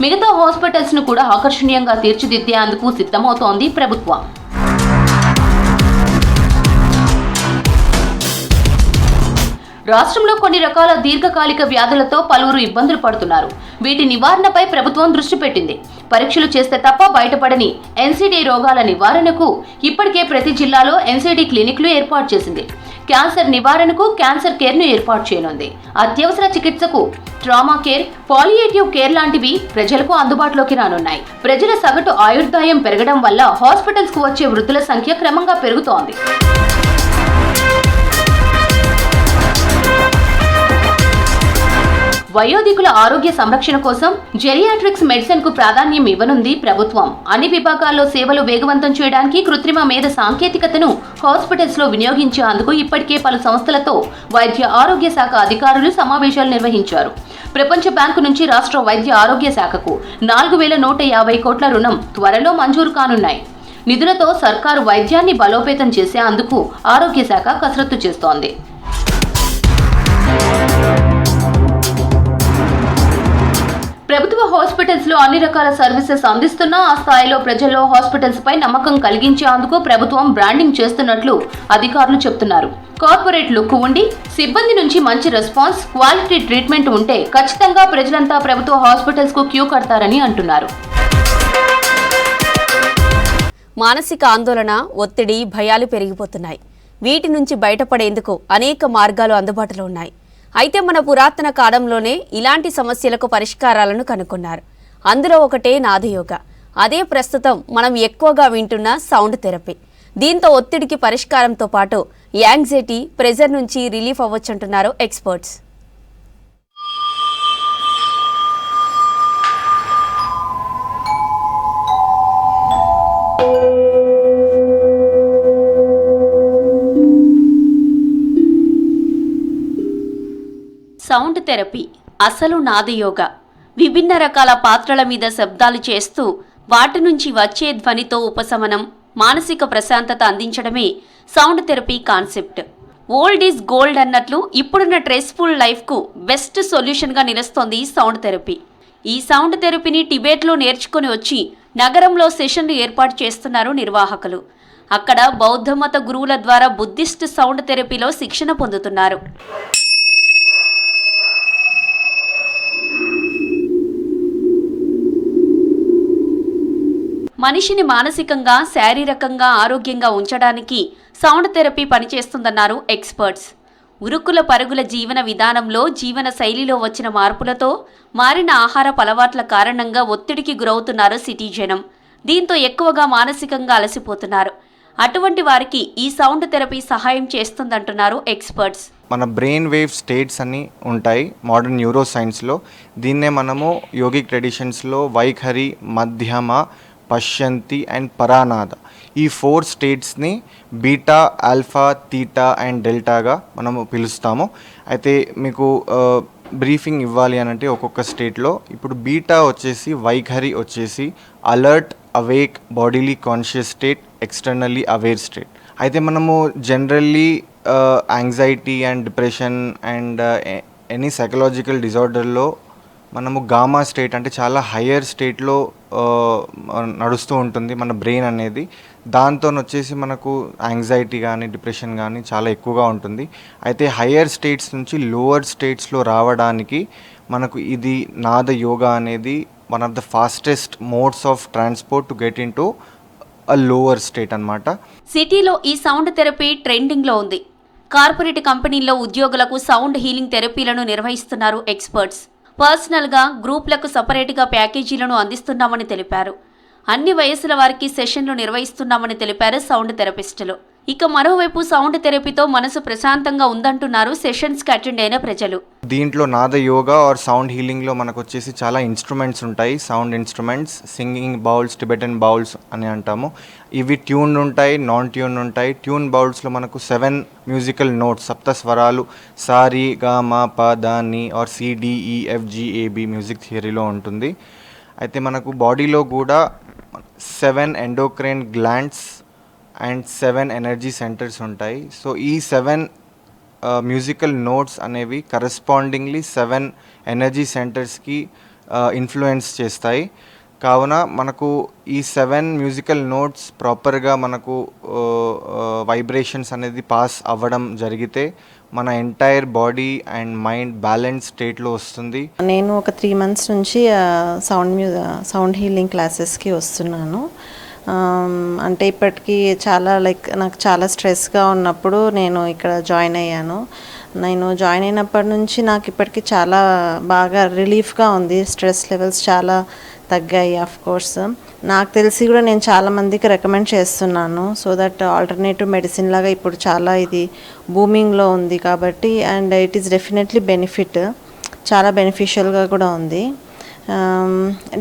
మిగతా హాస్పిటల్స్ ను కూడా ఆకర్షణీయంగా తీర్చిదిద్దేందుకు సిద్ధమవుతోంది ప్రభుత్వం. రాష్ట్రంలో కొన్ని రకాల దీర్ఘకాలిక వ్యాధులతో పలువురు ఇబ్బందులు పడుతున్నారు. వీటి నివారణపై ప్రభుత్వం దృష్టి పెట్టింది. పరీక్షలు చేస్తే తప్ప బయటపడని ఎన్సీడీ రోగాల నివారణకు ఇప్పటికే ప్రతి జిల్లాలో ఎన్సీడీ క్లినిక్లు ఏర్పాటు చేసింది. క్యాన్సర్ నివారణకు క్యాన్సర్ కేర్ ను ఏర్పాటు చేయనుంది. అత్యవసర చికిత్సకు ట్రామా కేర్, పాలియేటివ్ కేర్ లాంటివి ప్రజలకు అందుబాటులోకి రానున్నాయి. ప్రజల సగటు ఆయుర్దాయం పెరగడం వల్ల హాస్పిటల్స్ కు వచ్చే వృద్ధుల సంఖ్య క్రమంగా పెరుగుతోంది. వయోధికుల ఆరోగ్య సంరక్షణ కోసం జెరియాట్రిక్స్ మెడిసిన్ కు ప్రాధాన్యం ఇవ్వనుంది ప్రభుత్వం. అన్ని విభాగాల్లో సేవలు వేగవంతం చేయడానికి కృత్రిమ మేధ సాంకేతికతను హాస్పిటల్స్ లో వినియోగించేందుకు ఇప్పటికే పలు సంస్థలతో వైద్య ఆరోగ్య శాఖ అధికారులు సమావేశాలు నిర్వహించారు. ప్రపంచ బ్యాంకు నుంచి రాష్ట్ర వైద్య ఆరోగ్య శాఖకు 4150 కోట్ల రుణం త్వరలో మంజూరు కానున్నాయి. నిధులతో సర్కారు వైద్యాన్ని బలోపేతం చేసేందుకు ఆరోగ్య శాఖ కసరత్తు చేస్తోంది. ప్రభుత్వ హాస్పిటల్స్ లో అన్ని రకాల సర్వీసెస్ అందిస్తున్నా ఆ స్థాయిలో ప్రజల్లో హాస్పిటల్స్ పై నమ్మకం కలిగించేందుకు ప్రభుత్వం బ్రాండింగ్ చేస్తున్నట్లు అధికారులు చెబుతున్నారు. కార్పొరేట్ లుక్ ఉండి సిబ్బంది నుంచి మంచి రెస్పాన్స్, క్వాలిటీ ట్రీట్మెంట్ ఉంటే ఖచ్చితంగా ప్రజలంతా ప్రభుత్వ హాస్పిటల్స్ కు క్యూ కడతారని అంటున్నారు. మానసిక ఆందోళన, ఒత్తిడి, భయాలు పెరిగిపోతున్నాయి. వీటి నుంచి బయటపడేందుకు అనేక మార్గాలు అందుబాటులో ఉన్నాయి. అయితే మన పురాతన కాలంలోనే ఇలాంటి సమస్యలకు పరిష్కారాలను కనుగొన్నారు. అందులో ఒకటే నాదయోగ. అదే ప్రస్తుతం మనం ఎక్కువగా వింటున్న సౌండ్ థెరపీ. దీంతో ఒత్తిడికి పరిష్కారంతో పాటు యాంగ్జైటీ, ప్రెజర్ నుంచి రిలీఫ్ అవ్వొచ్చంటున్నారు ఎక్స్పర్ట్స్. సౌండ్ థెరపీ అసలు నాదయోగ. విభిన్న రకాల పాత్రల మీద శబ్దాలు చేస్తూ వాటి నుంచి వచ్చే ధ్వనితో ఉపశమనం, మానసిక ప్రశాంతత అందించడమే sound therapy concept. Old is gold అన్నట్లు ఇప్పుడున్న స్ట్రెస్ఫుల్ లైఫ్కు బెస్ట్ సొల్యూషన్గా నిలుస్తోంది సౌండ్ థెరపీ. ఈ సౌండ్ థెరపీని టిబెట్లో నేర్చుకుని వచ్చి నగరంలో సెషన్లు ఏర్పాటు చేస్తున్నారు నిర్వాహకులు. అక్కడ బౌద్ధ మత గురువుల ద్వారా బుద్ధిస్ట్ సౌండ్ థెరపీలో శిక్షణ పొందుతున్నారు. మనిషిని మానసికంగా, శారీరకంగా ఆరోగ్యంగా ఉంచడానికి సౌండ్ థెరపీ పనిచేస్తుందన్నారు ఎక్స్పర్ట్స్. ఉరుకుల పరుగుల జీవన విధానంలో, జీవన శైలిలో వచ్చిన మార్పులతో మారిన ఆహారపు అలవాట్ల కారణంగా ఒత్తిడికి గురవుతున్నారు సిటీ జనం. దీంతో ఎక్కువగా మానసికంగా అలసిపోతున్నారు. అటువంటి వారికి ఈ సౌండ్ థెరపీ సహాయం చేస్తుందంటున్నారు ఎక్స్పర్ట్స్. మన బ్రెయిన్ వేవ్ స్టేట్స్ అన్నీ ఉంటాయి మోడర్న్ న్యూరో సైన్స్లో. దీన్నే మనము యోగిక్ ట్రెడిషన్స్లో వైఖరి, మధ్యమ, పశ్యంతి అండ్ పరానాద, ఈ 4 స్టేట్స్ని బీటా, ఆల్ఫా, తీటా అండ్ డెల్టాగా మనము పిలుస్తాము. అయితే మీకు బ్రీఫింగ్ ఇవ్వాలి అని అంటే ఒక్కొక్క స్టేట్లో, ఇప్పుడు బీటా వచ్చేసి వైఖరి వచ్చేసి alert, awake, bodily conscious state, externally aware state. అయితే మనము generally anxiety and depression and any psychological డిజార్డర్లో మనము గామా స్టేట్ అంటే చాలా హయ్యర్ స్టేట్లో నడుస్తూ ఉంటుంది మన బ్రెయిన్ అనేది. దాంతో వచ్చేసి మనకు యాంగ్జైటీ కానీ డిప్రెషన్ కానీ చాలా ఎక్కువగా ఉంటుంది. అయితే హయ్యర్ స్టేట్స్ నుంచి లోవర్ స్టేట్స్లో రావడానికి మనకు ఇది నాద యోగా అనేది one of the fastest modes of transport to get in to a lower state అన్నమాట. సిటీలో ఈ సౌండ్ థెరపీ ట్రెండింగ్లో ఉంది. కార్పొరేట్ కంపెనీల్లో ఉద్యోగులకు సౌండ్ హీలింగ్ థెరపీలను నిర్వహిస్తున్నారు ఎక్స్పర్ట్స్. పర్సనల్గా గ్రూప్లకు సపరేట్గా ప్యాకేజీలను అందిస్తున్నామని తెలిపారు. అన్ని వయసుల వారికి సెషన్లు నిర్వహిస్తున్నామని తెలిపారు సౌండ్ థెరపిస్టులు. ఇక మరోవైపు సౌండ్ థెరపీతో మనసు ప్రశాంతంగా ఉందంటున్నారు సెషన్స్కి అటెండ్ అయిన ప్రజలు. దీంట్లో నాద యోగా ఆర్ సౌండ్ హీలింగ్లో మనకు వచ్చేసి చాలా ఇన్స్ట్రుమెంట్స్ ఉంటాయి. Sound instruments, singing bowls, Tibetan bowls అని అంటాము. ఇవి ట్యూన్ ఉంటాయి, నాన్ ట్యూన్ ఉంటాయి. ట్యూన్ బౌల్స్లో మనకు 7 మ్యూజికల్ నోట్స్, సప్త స్వరాలు, సారీ గా మా ప దా ని ఆర్ CDEFGAB మ్యూజిక్ థియరీలో ఉంటుంది. అయితే మనకు బాడీలో కూడా 7 endocrine glands and 7 energy centres ఉంటాయి. సో ఈ 7 మ్యూజికల్ నోట్స్ అనేవి కరెస్పాండింగ్లీ 7 ఎనర్జీ సెంటర్స్కి ఇన్ఫ్లుయెన్స్ చేస్తాయి. కావున మనకు ఈ 7 మ్యూజికల్ నోట్స్ ప్రాపర్గా మనకు వైబ్రేషన్స్ అనేది పాస్ అవ్వడం జరిగితే మన entire body and mind balance స్టేట్లో వస్తుంది. నేను ఒక 3 months నుంచి సౌండ్ హీలింగ్ క్లాసెస్కి వస్తున్నాను. అంటే ఇప్పటికీ నాకు చాలా స్ట్రెస్గా ఉన్నప్పుడు నేను ఇక్కడ జాయిన్ అయ్యాను. నేను జాయిన్ అయినప్పటి నుంచి నాకు ఇప్పటికీ చాలా బాగా రిలీఫ్గా ఉంది. స్ట్రెస్ లెవెల్స్ చాలా తగ్గాయి. ఆఫ్ కోర్స్ నాకు తెలిసి కూడా నేను చాలామందికి రికమెండ్ చేస్తున్నాను. సో దట్ ఆల్టర్నేటివ్ మెడిసిన్ లాగా ఇప్పుడు చాలా ఇది బూమింగ్లో ఉంది కాబట్టి, and it is definitely benefit, చాలా బెనిఫిషియల్గా కూడా ఉంది.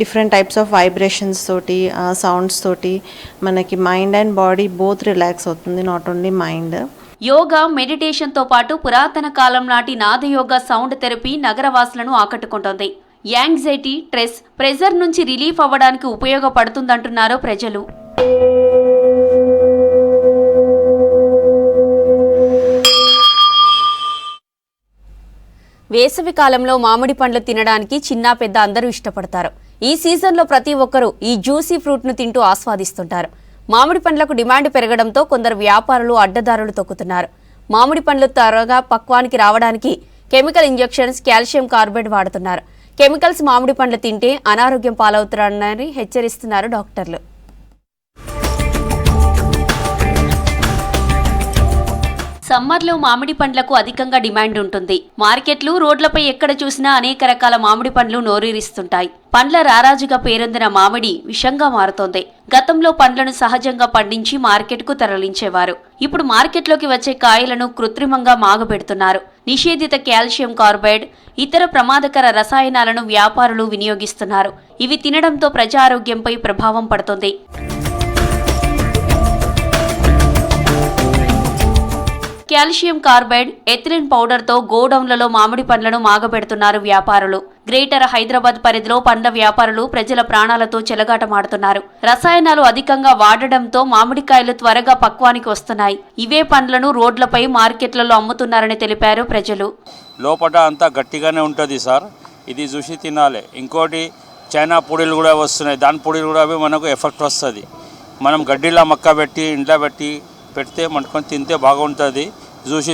డిఫరెంట్ టైప్స్ ఆఫ్ వైబ్రేషన్స్ తోటి, సౌండ్స్ తోటి మనకి mind and body both relax అవుతుంది, నాట్ ఓన్లీ మైండ్. యోగా, మెడిటేషన్తో పాటు పురాతన కాలం నాటి నాదయోగా సౌండ్ థెరపీ నగరవాసులను ఆకట్టుకుంటోంది. యాంగ్జైటీ, స్ట్రెస్, ప్రెజర్ నుంచి రిలీఫ్ అవ్వడానికి ఉపయోగపడుతుందంటున్నారు ప్రజలు. వేసవి కాలంలో మామిడి పండ్లు తినడానికి చిన్న పెద్ద అందరూ ఇష్టపడతారు. ఈ సీజన్లో ప్రతి ఒక్కరూ ఈ జ్యూసీ ఫ్రూట్ను తింటూ ఆస్వాదిస్తుంటారు. మామిడి పండ్లకు డిమాండ్ పెరగడంతో కొందరు వ్యాపారులు అడ్డదారులు తొక్కుతున్నారు. మామిడి పండ్లు త్వరగా పక్వానికి రావడానికి కెమికల్ ఇంజెక్షన్స్, కాల్షియం కార్బైడ్ వాడుతున్నారు. కెమికల్స్ మామిడి పండ్లు తింటే అనారోగ్యం పాలవుతారని హెచ్చరిస్తున్నారు డాక్టర్లు. సమ్మర్లో మామిడి పండ్లకు అధికంగా డిమాండ్ ఉంటుంది. మార్కెట్లు, రోడ్లపై ఎక్కడ చూసినా అనేక రకాల మామిడి పండ్లు నోరూరిస్తుంటాయి. పండ్ల రారాజుగా పేరొందిన మామిడి విషంగా మారుతోంది. గతంలో పండ్లను సహజంగా పండించి మార్కెట్కు తరలించేవారు. ఇప్పుడు మార్కెట్లోకి వచ్చే కాయలను కృత్రిమంగా మాగబెడుతున్నారు. నిషేధిత కాల్షియం కార్బైడ్, ఇతర ప్రమాదకర రసాయనాలను వ్యాపారులు వినియోగిస్తున్నారు. ఇవి తినడంతో ప్రజారోగ్యంపై ప్రభావం పడుతుంది. కాల్షియం కార్బైడ్, ఎథిలిన్ పౌడర్తో గోడౌన్లలో మామిడి పండ్లను మాగబెడుతున్నారు వ్యాపారులు. గ్రేటర్ హైదరాబాద్ పరిధిలో పండ్ల వ్యాపారులు ప్రజల ప్రాణాలతో చెలగాటమాడుతున్నారు. రసాయనాలు అధికంగా వాడడంతో మామిడికాయలు త్వరగా పక్వానికి వస్తున్నాయి. ఇవే పండ్లను రోడ్లపై, మార్కెట్లలో అమ్ముతున్నారని తెలిపారు ప్రజలు. లోపల అంతా గట్టిగానే ఉంటుంది సార్, ఇది చూసి తినాలి. ఇంకోటి చైనా పొడిలు కూడా వస్తున్నాయి, దాని పొడిలు కూడా మనకు ఎఫెక్ట్ వస్తుంది. మనం గడ్డిలా మక్క పెట్టి ఇంట్లో పెడితే మనకొని తింటే బాగుంటుంది. చూసి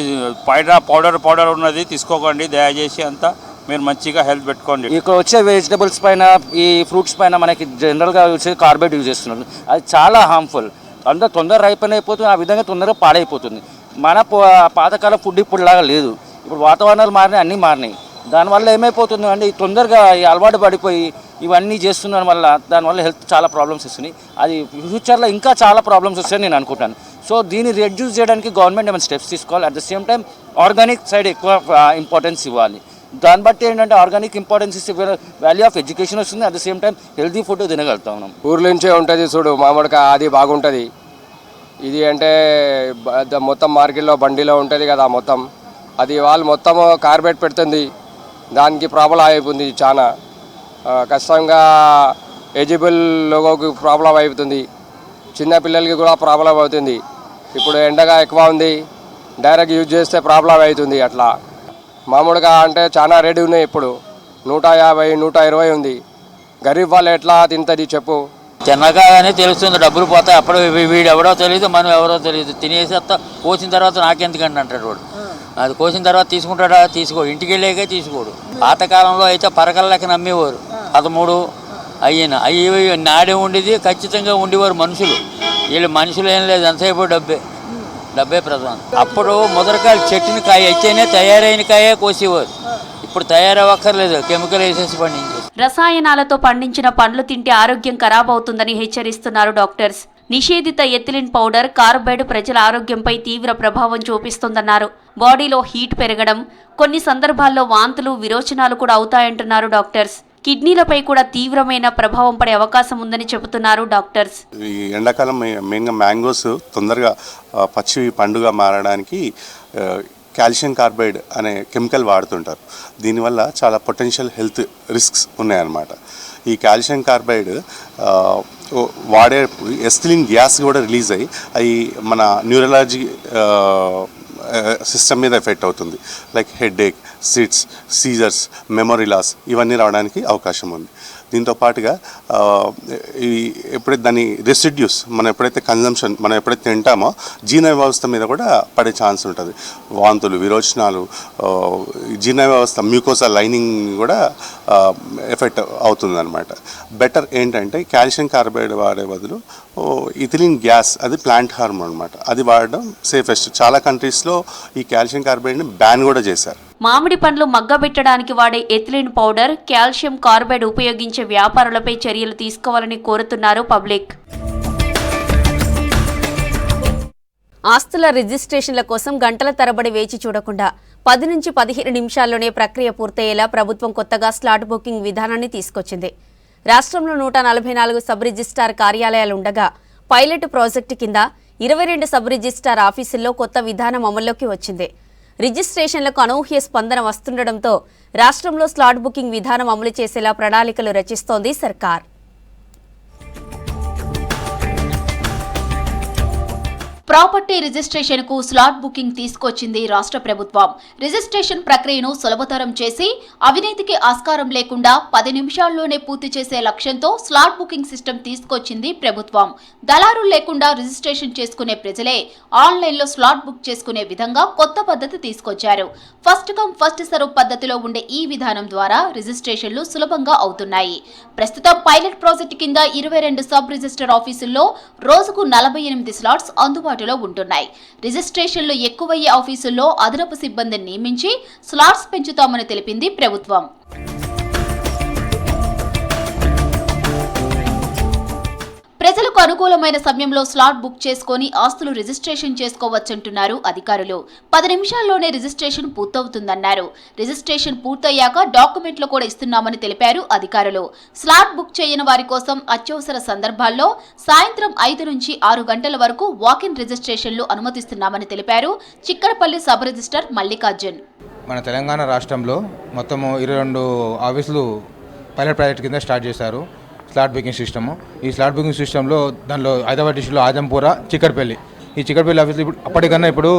పౌడర్ ఉన్నది తీసుకోకండి దయచేసి. అంతా మీరు మంచిగా హెల్త్ పెట్టుకోండి. ఇక్కడ వచ్చే వెజిటబుల్స్ పైన, ఈ ఫ్రూట్స్ పైన మనకి జనరల్గా వచ్చే కార్బైడ్ యూజ్ చేస్తున్నారు. అది చాలా హార్మ్ఫుల్. అంతా తొందరగా రైపన్ అయిపోతుంది, ఆ విధంగా తొందరగా పాడైపోతుంది. మన పాతకాల ఫుడ్ ఇప్పుడులాగా లేదు. ఇప్పుడు వాతావరణాలు మారినాయి, అన్నీ మారినాయి. దానివల్ల ఏమైపోతుంది అంటే తొందరగా అలవాటు పడిపోయి ఇవన్నీ చేస్తున్న వల్ల దానివల్ల హెల్త్ చాలా ప్రాబ్లమ్స్ వస్తున్నాయి. అది ఫ్యూచర్లో ఇంకా చాలా ప్రాబ్లమ్స్ వస్తాయని నేను అనుకుంటాను. సో దీన్ని రెడ్యూస్ చేయడానికి గవర్నమెంట్ ఏమైనా స్టెప్స్ తీసుకోవాలి. At the same time organic side ఎక్కువ ఇంపార్టెన్స్ ఇవ్వాలి. దాన్ని బట్టి ఏంటంటే ఆర్గానిక్ ఇంపార్టెన్స్ ఇస్తే వాల్యూ ఆఫ్ ఎడ్యుకేషన్ వస్తుంది. At the same time healthy food తినగలుగుతాం. మనం ఊర్ల నుంచే ఉంటుంది చూడు మామిడికాయ, అది బాగుంటుంది. ఇది అంటే మొత్తం మార్కెట్లో బండిలో ఉంటుంది కదా మొత్తం, అది వాళ్ళు మొత్తం కార్బైడ్ పెడుతుంది. దానికి ప్రాబ్లం అయిపోతుంది, చాలా కష్టంగా ఎలిజిబుల్ లోగోకి ప్రాబ్లం అయిపోతుంది. చిన్నపిల్లలకి కూడా ప్రాబ్లం అవుతుంది. ఇప్పుడు ఎండగా ఎక్కువ ఉంది, డైరెక్ట్ యూజ్ చేస్తే ప్రాబ్లం అవుతుంది. అట్లా మామూలుగా అంటే చాలా రేటు ఉన్నాయి. ఇప్పుడు 150, 120 ఉంది. గరీబ్ వాళ్ళు ఎట్లా తింటుంది చెప్పు. తినగానే తెలుస్తుంది, డబ్బులు పోతాయి. అప్పుడు వీడు ఎవడో తెలియదు, మనం ఎవరో తెలియదు. తినేసేస్తా, కోసిన తర్వాత నాకెందుకండి అంటాడు వాడు. అది కోసిన తర్వాత తీసుకుంటాడా? తీసుకో, ఇంటికి వెళ్ళాకే తీసుకోడు. పాతకాలంలో అయితే పరకల్లకి నమ్మేవారు. 13 అయ్యి నాడే ఉండేది, ఖచ్చితంగా ఉండేవారు మనుషులు. వీళ్ళు మనుషులు ఏం లేదు, ఎంతసేపు డబ్బే ప్రధానం. అప్పుడు ముదరకాయలు చెట్టుని కాయ అయితేనే తయారైన కాయే కోసేవారు. ఇప్పుడు తయారవ్వక్కర్లేదు, కెమికల్ వేసేసి పండించేది. రసాయనాలతో పండించిన పండ్లు తింటే ఆరోగ్యం ఖరాబవుతుందని హెచ్చరిస్తున్నారు డాక్టర్స్. నిషేధిత ఎథిలిన్ పౌడర్, కార్బైడ్ ప్రజల ఆరోగ్యంపై తీవ్ర ప్రభావం చూపిస్తోందన్నారు. బాడీలో హీట్ పెరగడం, కొన్ని సందర్భాల్లో వాంతులు, విరోచనాలు కూడా అవుతాయంటున్నారు డాక్టర్స్. కిడ్నీలపై కూడా తీవ్రమైన ప్రభావం పడే అవకాశం ఉందని చెబుతున్నారు డాక్టర్స్. ఈ ఎండాకాలం మెయిన్గా మ్యాంగోస్ తొందరగా పచ్చి పండుగ మారడానికి కాల్షియం కార్బైడ్ అనే కెమికల్ వాడుతుంటారు. దీనివల్ల చాలా పొటెన్షియల్ హెల్త్ రిస్క్స్ ఉన్నాయన్నమాట. ఈ కాల్షియం కార్బైడ్ వాడే ఎథిలిన్ గ్యాస్ కూడా రిలీజ్ అయ్యి అవి మన న్యూరలాజీ సిస్టమ్ మీద ఎఫెక్ట్ అవుతుంది. Like headache, fits, seizures, memory loss ఇవన్నీ రావడానికి అవకాశం ఉంది. దీంతో పాటుగా ఎప్పుడైతే దాని రెసిడ్యూస్ మనం ఎప్పుడైతే కన్జంప్షన్ మనం ఎప్పుడైతే తింటామో జీర్ణ వ్యవస్థ మీద కూడా పడే ఛాన్స్ ఉంటుంది. వాంతులు, విరోచనాలు, జీర్ణ వ్యవస్థ మ్యూకోసా లైనింగ్ కూడా ఎఫెక్ట్ అవుతుందన్నమాట. బెటర్ ఏంటంటే కాల్షియం కార్బైడ్ వాడే బదులు ఇథిలిన్ గ్యాస్, అది ప్లాంట్ హార్మోన్ అనమాట, అది వాడడం సేఫెస్ట్. చాలా కంట్రీస్లో ఈ కాల్షియం కార్బైడ్ని బ్యాన్ కూడా చేశారు. మామిడి పండ్లు మగ్గబెట్టడానికి వాడే ఎథిలిన్ పౌడర్, కాల్షియం కార్బైడ్ ఉపయోగించే వ్యాపారులపై చర్యలు తీసుకోవాలని కోరుతున్నారు పబ్లిక్. ఆస్తుల రిజిస్ట్రేషన్ల కోసం గంటల తరబడి వేచి చూడకుండా 10 నుంచి 15 నిమిషాల్లోనే ప్రక్రియ పూర్తయ్యేలా ప్రభుత్వం కొత్తగా స్లాట్ బుకింగ్ విధానాన్ని తీసుకొచ్చింది. రాష్ట్రంలో 144 సబ్ రిజిస్ట్రార్ కార్యాలయాలుండగా పైలట్ ప్రాజెక్టు కింద 22 సబ్ రిజిస్ట్రార్ ఆఫీసుల్లో కొత్త విధానం అమల్లోకి వచ్చింది. రిజిస్ట్రేషన్లకు అనూహ్య స్పందన వస్తుండటంతో రాష్ట్రంలో స్లాట్ బుకింగ్ విధానం అమలు చేసేలా ప్రణాళికలు రచిస్తోంది సర్కార్. ప్రాపర్టీ రిజిస్ట్రేషన్ కు స్లాట్ బుకింగ్ తీసుకొచ్చింది రాష్ట్ర ప్రభుత్వం. రిజిస్ట్రేషన్ ప్రక్రియను సులభతరం చేసి అవినీతికి ఆస్కారం లేకుండా 10 నిమిషాల్లోనే పూర్తి చేసే లక్ష్యంతో స్లాట్ బుకింగ్ సిస్టమ్ తీసుకొచ్చింది ప్రభుత్వం. దళారులు లేకుండా రిజిస్ట్రేషన్ చేసుకునే ప్రజలే ఆన్లైన్లో స్లాట్ బుక్ చేసుకునే విధంగా కొత్త పద్ధతి తీసుకొచ్చారు. ఫస్ట్ కమ్ ఫస్ట్ సర్వ్ పద్ధతిలో ఉండే ఈ విధానం ద్వారా రిజిస్ట్రేషన్లు సులభంగా అవుతున్నాయి. ప్రస్తుతం పైలట్ ప్రాజెక్టు కింద 22 సబ్ రిజిస్టర్ ఆఫీసుల్లో రోజుకు 48 స్లాట్స్ అందుబాటులో ఉంటున్నాయి. రిజిస్ట్రేషన్లు ఎక్కువయ్యే ఆఫీసుల్లో అదనపు సిబ్బందిని నియమించి స్లాట్స్ పెంచుతామని తెలిపింది ప్రభుత్వం. ప్రజలకు అనుకూలమైన సమయంలో స్లాట్ బుక్ చేసుకుని ఆస్తులు రిజిస్ట్రేషన్ చేసుకోవచ్చంటున్నారు అధికారులు. 10 నిమిషాల్లోనే రిజిస్ట్రేషన్ పూర్తవుతుందన్నారు. రిజిస్ట్రేషన్ పూర్తయ్యాక డాక్యుమెంట్లు కూడా ఇస్తున్నామని తెలిపారు అధికారులు. స్లాట్ బుక్ చేయని వారి కోసం అత్యవసర సందర్భాల్లో సాయంత్రం 5 నుంచి 6 గంటల వరకు వాకిన్ రిజిస్ట్రేషన్లు అనుమతిస్తున్నామని తెలిపారు చిక్కడపల్లి సబ్ రిజిస్టర్ మల్లికార్జున్. మన తెలంగాణ రాష్ట్రంలో మొత్తం 22 ఆఫీసులు పైలట్ ప్రాజెక్ట్ కింద స్టార్ట్ చేశారు స్లాట్ బుకింగ్ సిస్టము. ఈ స్లాట్ బుకింగ్ సిస్టంలో దానిలో హైదరాబాద్ డిస్ట్రిక్ట్లో ఆజంపూర, చిక్కడపల్లి, ఈ చిక్కడపల్లి ఆఫీసులు ఇప్పుడు అప్పటికన్నా ఇప్పుడు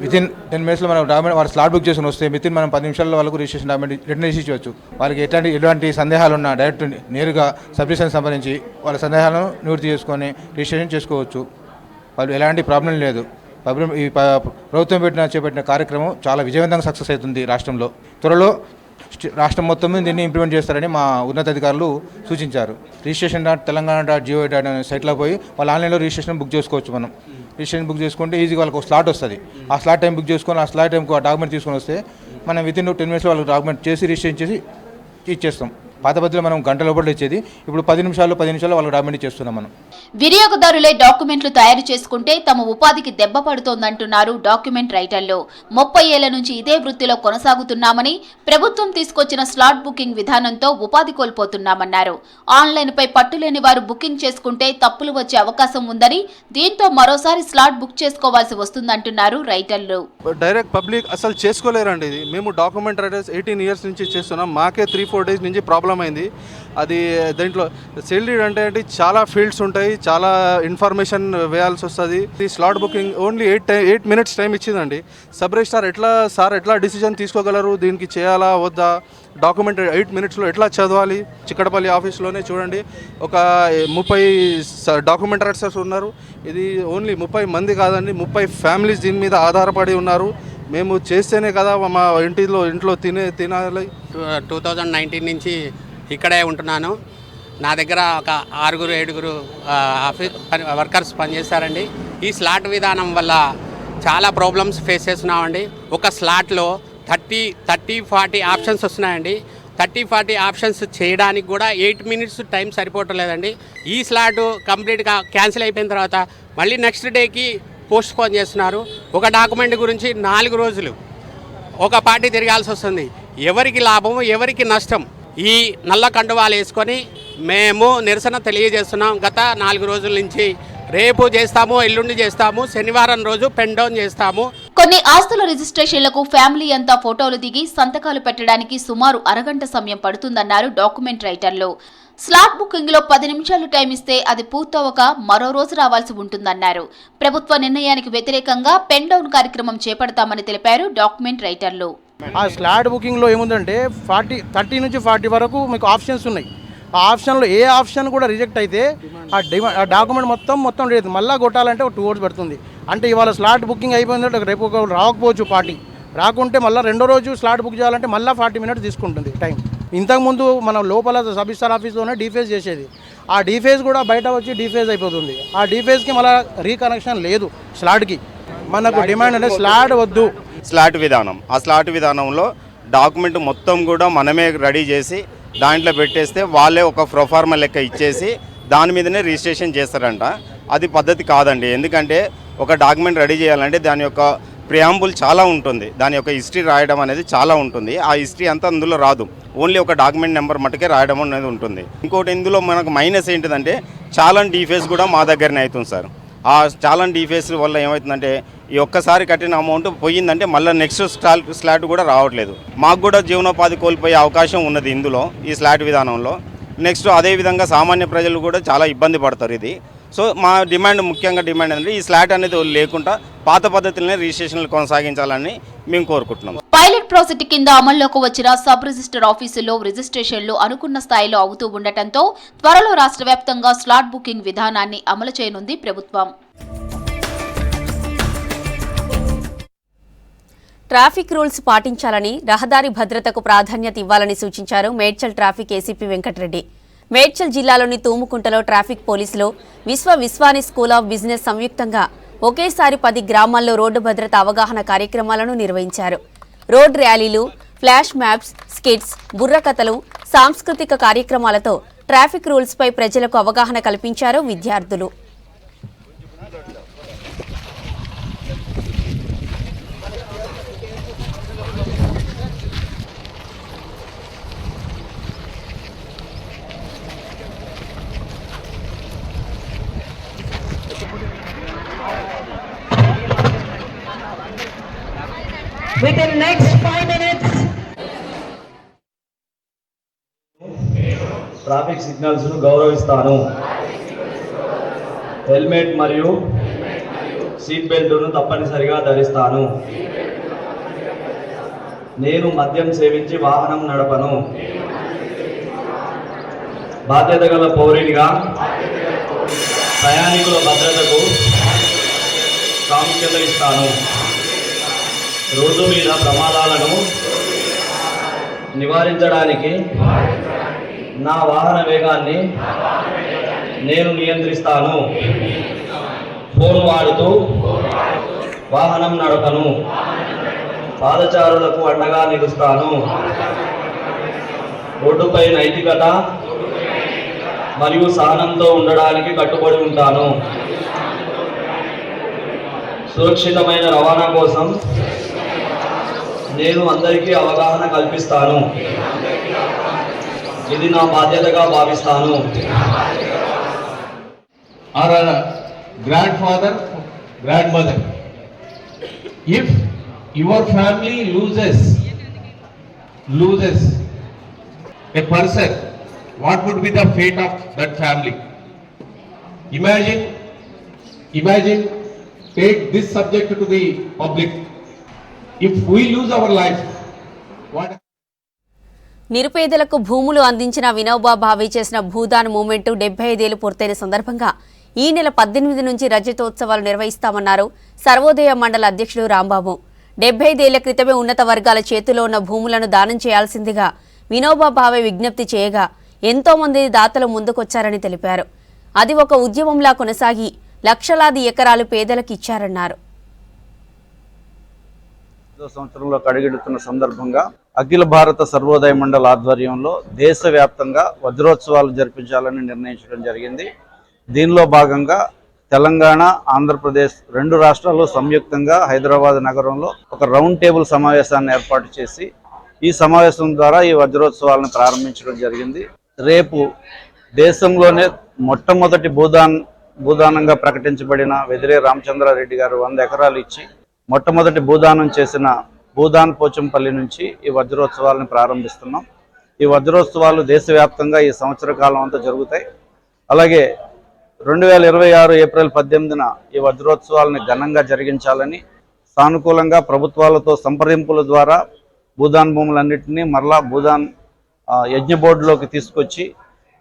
వితిన్ 10 మినిట్స్లో మనం డాక్యుమెంట్ వారు స్లాట్ బుక్ చేసుకుని వస్తే వితిన్ మనం 10 నిమిషాల్లో వాళ్ళకు రిజిస్ట్రేషన్ డాక్యుమెంట్ రిటర్న్ చేసి ఇవ్వచ్చు. వాళ్ళకి ఎలాంటి సందేహాలు ఉన్నా డైరెక్ట్ నేరుగా సబ్ రిజిస్ట్రేషన్ సంబంధించి వాళ్ళ సందేహాలను నివృత్తి చేసుకొని రిజిస్ట్రేషన్ చేసుకోవచ్చు. వాళ్ళు ఎలాంటి ప్రాబ్లం లేదు. ఈ ప్రభుత్వం చేపట్టిన కార్యక్రమం చాలా విజయవంతంగా సక్సెస్ అవుతుంది రాష్ట్రంలో. త్వరలో రాష్ట్రం మొత్తం దీన్ని ఇంప్లిమెంట్ చేస్తారని మా ఉన్నతాధికారులు సూచించారు. రిజిస్ట్రేషన్.తెలంగాణ.go.in అనే సైట్లో పోయి వాళ్ళు ఆన్లైన్లో రిజిస్ట్రేషన్ బుక్ చేసుకోవచ్చు. మనం రిజిస్ట్రేషన్ బుక్ చేసుకుంటే ఈజీగా వాళ్ళకి ఒక స్లాట్ వస్తుంది. ఆ స్లాట్ టైం బుక్ చేసుకొని ఆ స్లాట్ టైంకు ఆ డాక్యుమెంట్ తీసుకొని వస్తే మనం వితిన్ 10 మినిట్స్లో వాళ్ళకి డాక్యుమెంట్ చేసి రిజిస్ట్రేషన్ చేసి ఇచ్చేస్తాం. పాత పద్ధతిలో మనం గంట లోపల ఇచ్చేది, ఇప్పుడు 10 నిమిషాల్లో వాళ్ళకి డాక్యుమెంట్ ఇచ్చేస్తున్నాం. మనం వినియోగదారులే డాక్యుమెంట్లు తయారు చేసుకుంటే తమ ఉపాధికి దెబ్బ పడుతోందంటున్నారు డాక్యుమెంట్ రైటర్లు. 30 ఏళ్ల నుంచి ఇదే వృత్తిలో కొనసాగుతున్నామని, ప్రభుత్వం తీసుకొచ్చిన స్లాట్ బుకింగ్ విధానంతో ఉపాధి కోల్పోతున్నామన్నారు. ఆన్లైన్పై పట్టులేని వారు బుకింగ్ చేసుకుంటే తప్పులు వచ్చే అవకాశం ఉందని, దీంతో మరోసారి స్లాట్ బుక్ చేసుకోవాల్సి వస్తుందంటున్నారు రైటర్లు. డైరెక్ట్ పబ్లిక్ అసలు చేసుకోలేరండి. ఇది మేము డాక్యుమెంట్ రైటర్స్ 18 ఇయర్స్ నుంచి చేస్తున్నాం. మాకే 3-4 డేస్ నుంచి ప్రాబ్లం ప్రాబ్లం అయింది. అది దీంట్లో సెల్ లీడ్ అంటే చాలా ఫీల్డ్స్ ఉంటాయి, చాలా ఇన్ఫర్మేషన్ వేయాల్సి వస్తుంది. ఈ slot booking only 8 minutes time ఇచ్చిందండి. సబ్ రిజిస్ట్రార్ ఎట్లా డిసిజన్ తీసుకోగలరు, దీనికి చేయాలా వద్దా, డాక్యుమెంట్ 8 minutesలో ఎట్లా చదవాలి. చిక్కడపల్లి ఆఫీస్లోనే చూడండి ఒక 30 డాక్యుమెంట్ రైటర్స్ ఉన్నారు. ఇది ఓన్లీ 30 మంది కాదండి, 30 ఫ్యామిలీస్ దీని మీద ఆధారపడి ఉన్నారు. మేము చేస్తేనే కదా మా ఇంట్లో తినాలి. 2019 నుంచి ఇక్కడే ఉంటున్నాను. నా దగ్గర ఒక 6-7 ఆఫీస్ వర్కర్స్ పనిచేస్తారండి. ఈ స్లాట్ విధానం వల్ల చాలా ప్రాబ్లమ్స్ ఫేస్ చేస్తున్నామండి. ఒక స్లాట్లో 30-40 ఆప్షన్స్ వస్తున్నాయండి. 30-40 ఆప్షన్స్ చేయడానికి కూడా 8 minutes టైం సరిపోవట్లేదండి. ఈ స్లాట్ కంప్లీట్గా క్యాన్సిల్ అయిపోయిన తర్వాత మళ్ళీ నెక్స్ట్ డేకి పోస్ట్ పోన్ చేస్తున్నారు. ఒక డాక్యుమెంట్ గురించి 4 రోజులు ఒక పార్టీ తిరగాల్సి వస్తుంది. ఎవరికి లాభం, ఎవరికి నష్టం? ఈ నల్ల కండువాలు వేసుకొని మేము నిరసన తెలియజేస్తున్నాం. గత 4 రోజుల నుంచి రేపు చేస్తాము, ఎల్లుండి చేస్తాము, శనివారం రోజు పెన్ డౌన్ చేస్తాము. కొన్ని ఆస్తుల రిజిస్ట్రేషన్లకు ఫ్యామిలీ అంతా ఫోటోలు దిగి సంతకాలు పెట్టడానికి సుమారు అరగంట సమయం పడుతుందన్నారు డాక్యుమెంట్ రైటర్లు. స్లాట్ బుకింగ్ లో 10 నిమిషాలు టైం ఇస్తే అది పూర్తవక మరో రోజు రావాల్సి ఉంటుందన్నారు. ప్రభుత్వ నిర్ణయానికి వ్యతిరేకంగా పెన్ డౌన్ కార్యక్రమం చేపడతామని తెలిపారు డాక్యుమెంట్ రైటర్లు. ఆ స్లాట్ బుకింగ్లో ఏముందంటే 30 నుంచి 40 వరకు మీకు ఆప్షన్స్ ఉన్నాయి. ఆ ఆప్షన్లో ఏ ఆప్షన్ కూడా రిజెక్ట్ అయితే ఆ డాక్యుమెంట్ మొత్తం లేదు, మళ్ళీ కొట్టాలంటే ఒక 2 hours పడుతుంది. అంటే ఇవాళ స్లాట్ బుకింగ్ అయిపోయిందంటే రేపు రాకపోవచ్చు పార్టీ, రాకుంటే మళ్ళీ రెండో రోజు స్లాట్ బుక్ చేయాలంటే మళ్ళీ 40 minutes తీసుకుంటుంది టైం. ఇంతకుముందు మనం లోపల సబ్ రిజిస్టార్ ఆఫీస్లోనే డీఫేజ్ చేసేది, ఆ డీఫేజ్ కూడా బయట వచ్చి డీఫేజ్ అయిపోతుంది. ఆ డీఫేజ్కి మళ్ళీ రీకనెక్షన్ లేదు స్లాట్కి. మనకు డిమాండ్ అంటే స్లాట్ వద్దు. స్లాట్ విధానం, ఆ స్లాట్ విధానంలో డాక్యుమెంట్ మొత్తం కూడా మనమే రెడీ చేసి దాంట్లో పెట్టేస్తే వాళ్ళే ఒక ప్రొఫార్మా లెక్క ఇచ్చేసి దాని మీదనే రిజిస్ట్రేషన్ చేస్తారంట. అది పద్ధతి కాదండి. ఎందుకంటే ఒక డాక్యుమెంట్ రెడీ చేయాలంటే దాని యొక్క ప్రియాంబుల్ చాలా ఉంటుంది, దాని యొక్క హిస్టరీ రాయడం అనేది చాలా ఉంటుంది. ఆ హిస్టరీ అంతా అందులో రాదు, ఓన్లీ ఒక డాక్యుమెంట్ నెంబర్ మటుకే రాయడం అనేది ఉంటుంది. ఇంకోటి ఇందులో మనకు మైనస్ ఏంటిదంటే చాలాన్ డీఫేస్ కూడా మా దగ్గరనే అవుతుంది సార్. ఆ చాలాన్ డీఫేస్ వల్ల ఏమవుతుందంటే ఈ ఒక్కసారి కట్టిన అమౌంట్ పోయిందంటే మళ్ళీ నెక్స్ట్ స్లాట్ కూడా రావట్లేదు. మాకు కూడా జీవనోపాధి కోల్పోయే అవకాశం ఉన్నది ఇందులో, ఈ స్లాట్ విధానంలో. నెక్స్ట్ అదేవిధంగా సామాన్య ప్రజలు కూడా చాలా ఇబ్బంది పడతారు ఇది. సో మా ముఖ్యంగా డిమాండ్ ఏంటంటే ఈ స్లాట్ అనేది లేకుండా పాత పద్ధతులనే రిజిస్ట్రేషన్లు కొనసాగించాలని మేము కోరుకుంటున్నాం. పైలట్ ప్రాజెక్టు కింద అమల్లోకి వచ్చిన సబ్ రిజిస్టర్ ఆఫీసుల్లో రిజిస్ట్రేషన్లు అనుకున్న స్థాయిలో అవుతూ ఉండటంతో త్వరలో రాష్ట్ర వ్యాప్తంగా స్లాట్ బుకింగ్ విధానాన్ని అమలు చేయనుంది ప్రభుత్వం. ట్రాఫిక్ రూల్స్ పాటించాలని, రహదారి భద్రతకు ప్రాధాన్యత ఇవ్వాలని సూచించారు మేడ్చల్ ట్రాఫిక్ ఏసీపీ వెంకటరెడ్డి. మేడ్చల్ జిల్లాలోని తూముకుంటలో ట్రాఫిక్ పోలీసులు విశ్వాని స్కూల్ ఆఫ్ బిజినెస్ సంయుక్తంగా ఒకేసారి 10 గ్రామాల్లో రోడ్డు భద్రత అవగాహన కార్యక్రమాలను నిర్వహించారు. రోడ్ ర్యాలీలు, ఫ్లాష్ మ్యాప్స్, స్కిట్స్, బుర్రకథలు, సాంస్కృతిక కార్యక్రమాలతో ట్రాఫిక్ రూల్స్పై ప్రజలకు అవగాహన కల్పించారు విద్యార్థులు. Within next 5 minutes. Traffic signals ను గౌరవిస్తాను. హెల్మెట్ మరియు సీట్ బెల్ట్ను తప్పనిసరిగా ధరిస్తాను. నేను మద్యం సేవించి వాహనం నడపను. బాధ్యత గల పౌరునిగా ప్రయాణికుల భద్రతకు ప్రాముఖ్యత ఇస్తాను. రోడ్డు మీద ప్రమాదాలను నివారించడానికి నా వాహన వేగాన్ని నేను నియంత్రిస్తాను. ఫోన్ వాడుతూ వాహనం నడపను. పాదచారులకు అండగా నిలుస్తాను. రోడ్డుపై నైతికత మరియు సహనంతో ఉండడానికి కట్టుబడి ఉంటాను. సురక్షితమైన రవాణా కోసం నేను అందరికీ అవగాహన కల్పిస్తాను. ఇది నా బాధ్యతగా భావిస్తాను. Or a grandfather, grandmother. If your family loses a person, what would be the fate of that family? Imagine, take this subject to the public. If we lose our life, what? నిరుపేదలకు భూములు అందించిన వినోబా భావే చేసిన Bhoodan movement 75 ఏళ్లు పూర్తయిన సందర్భంగా ఈ నెల 18 నుంచి రజతోత్సవాలు నిర్వహిస్తామన్నారు సర్వోదయ మండల అధ్యక్షుడు రాంబాబు. 75 ఏళ్ల క్రితమే ఉన్నత వర్గాల చేతిలో ఉన్న భూములను దానం చేయాల్సిందిగా వినోబా భావే విజ్ఞప్తి చేయగా ఎంతో మంది దాతలు ముందుకొచ్చారని తెలిపారు. అది ఒక ఉద్యమంలా కొనసాగి లక్షలాది ఎకరాలు పేదలకు ఇచ్చారన్నారు. సంవత్సరంలో అడుగెడుతున్న సందర్భంగా అఖిల భారత సర్వోదయ మండల ఆధ్వర్యంలో దేశవ్యాప్తంగా వజ్రోత్సవాలు జరిపించాలని నిర్ణయించడం జరిగింది. దీనిలో భాగంగా తెలంగాణ, ఆంధ్రప్రదేశ్ 2 రాష్ట్రాలు సంయుక్తంగా హైదరాబాద్ నగరంలో ఒక రౌండ్ టేబుల్ సమావేశాన్ని ఏర్పాటు చేసి ఈ సమావేశం ద్వారా ఈ వజ్రోత్సవాలను ప్రారంభించడం జరిగింది. రేపు దేశంలోనే మొట్టమొదటి భూదానంగా ప్రకటించబడిన వెదిరే రామచంద్రారెడ్డి గారు 100 ఎకరాలు ఇచ్చి మొట్టమొదటి భూదానం చేసిన భూదాన్ పోచంపల్లి నుంచి ఈ వజ్రోత్సవాలను ప్రారంభిస్తున్నాం. ఈ వజ్రోత్సవాలు దేశవ్యాప్తంగా ఈ సంవత్సర కాలం అంతా జరుగుతాయి. అలాగే 2026 ఏప్రిల్ 18న ఈ వజ్రోత్సవాలను ఘనంగా జరిగించాలని సానుకూలంగా ప్రభుత్వాలతో సంప్రదింపుల ద్వారా భూదాన్ భూములన్నింటినీ మరలా భూదాన్ యజ్ఞ బోర్డులోకి తీసుకొచ్చి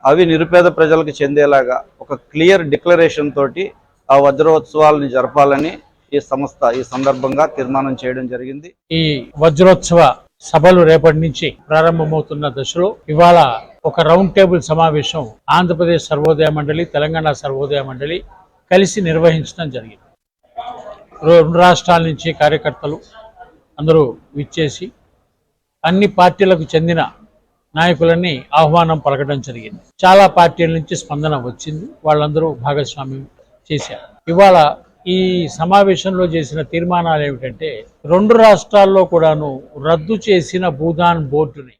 అవి నిరుపేద ప్రజలకు చెందేలాగా ఒక క్లియర్ డిక్లరేషన్ తోటి ఆ వజ్రోత్సవాలని జరపాలని ఈ సంస్థ ఈ సందర్భంగా తీర్మానం చేయడం జరిగింది. ఈ వజ్రోత్సవ సభలు రేపటి నుంచి ప్రారంభమవుతున్న దశలో ఇవాళ ఒక రౌండ్ టేబుల్ సమావేశం ఆంధ్రప్రదేశ్ సర్వోదయ మండలి, తెలంగాణ సర్వోదయ మండలి కలిసి నిర్వహించడం జరిగింది. 2 రాష్ట్రాల నుంచి కార్యకర్తలు అందరూ విచ్చేసి అన్ని పార్టీలకు చెందిన నాయకులని ఆహ్వానం పలకడం జరిగింది. చాలా పార్టీల నుంచి స్పందన వచ్చింది, వాళ్ళందరూ భాగస్వామ్యం చేశారు. ఇవాళ ఈ సమావేశంలో చేసిన తీర్మానాలు ఏమిటంటే 2 రాష్ట్రాల్లో కూడాను రద్దు చేసిన భూదాన్ బోర్డుని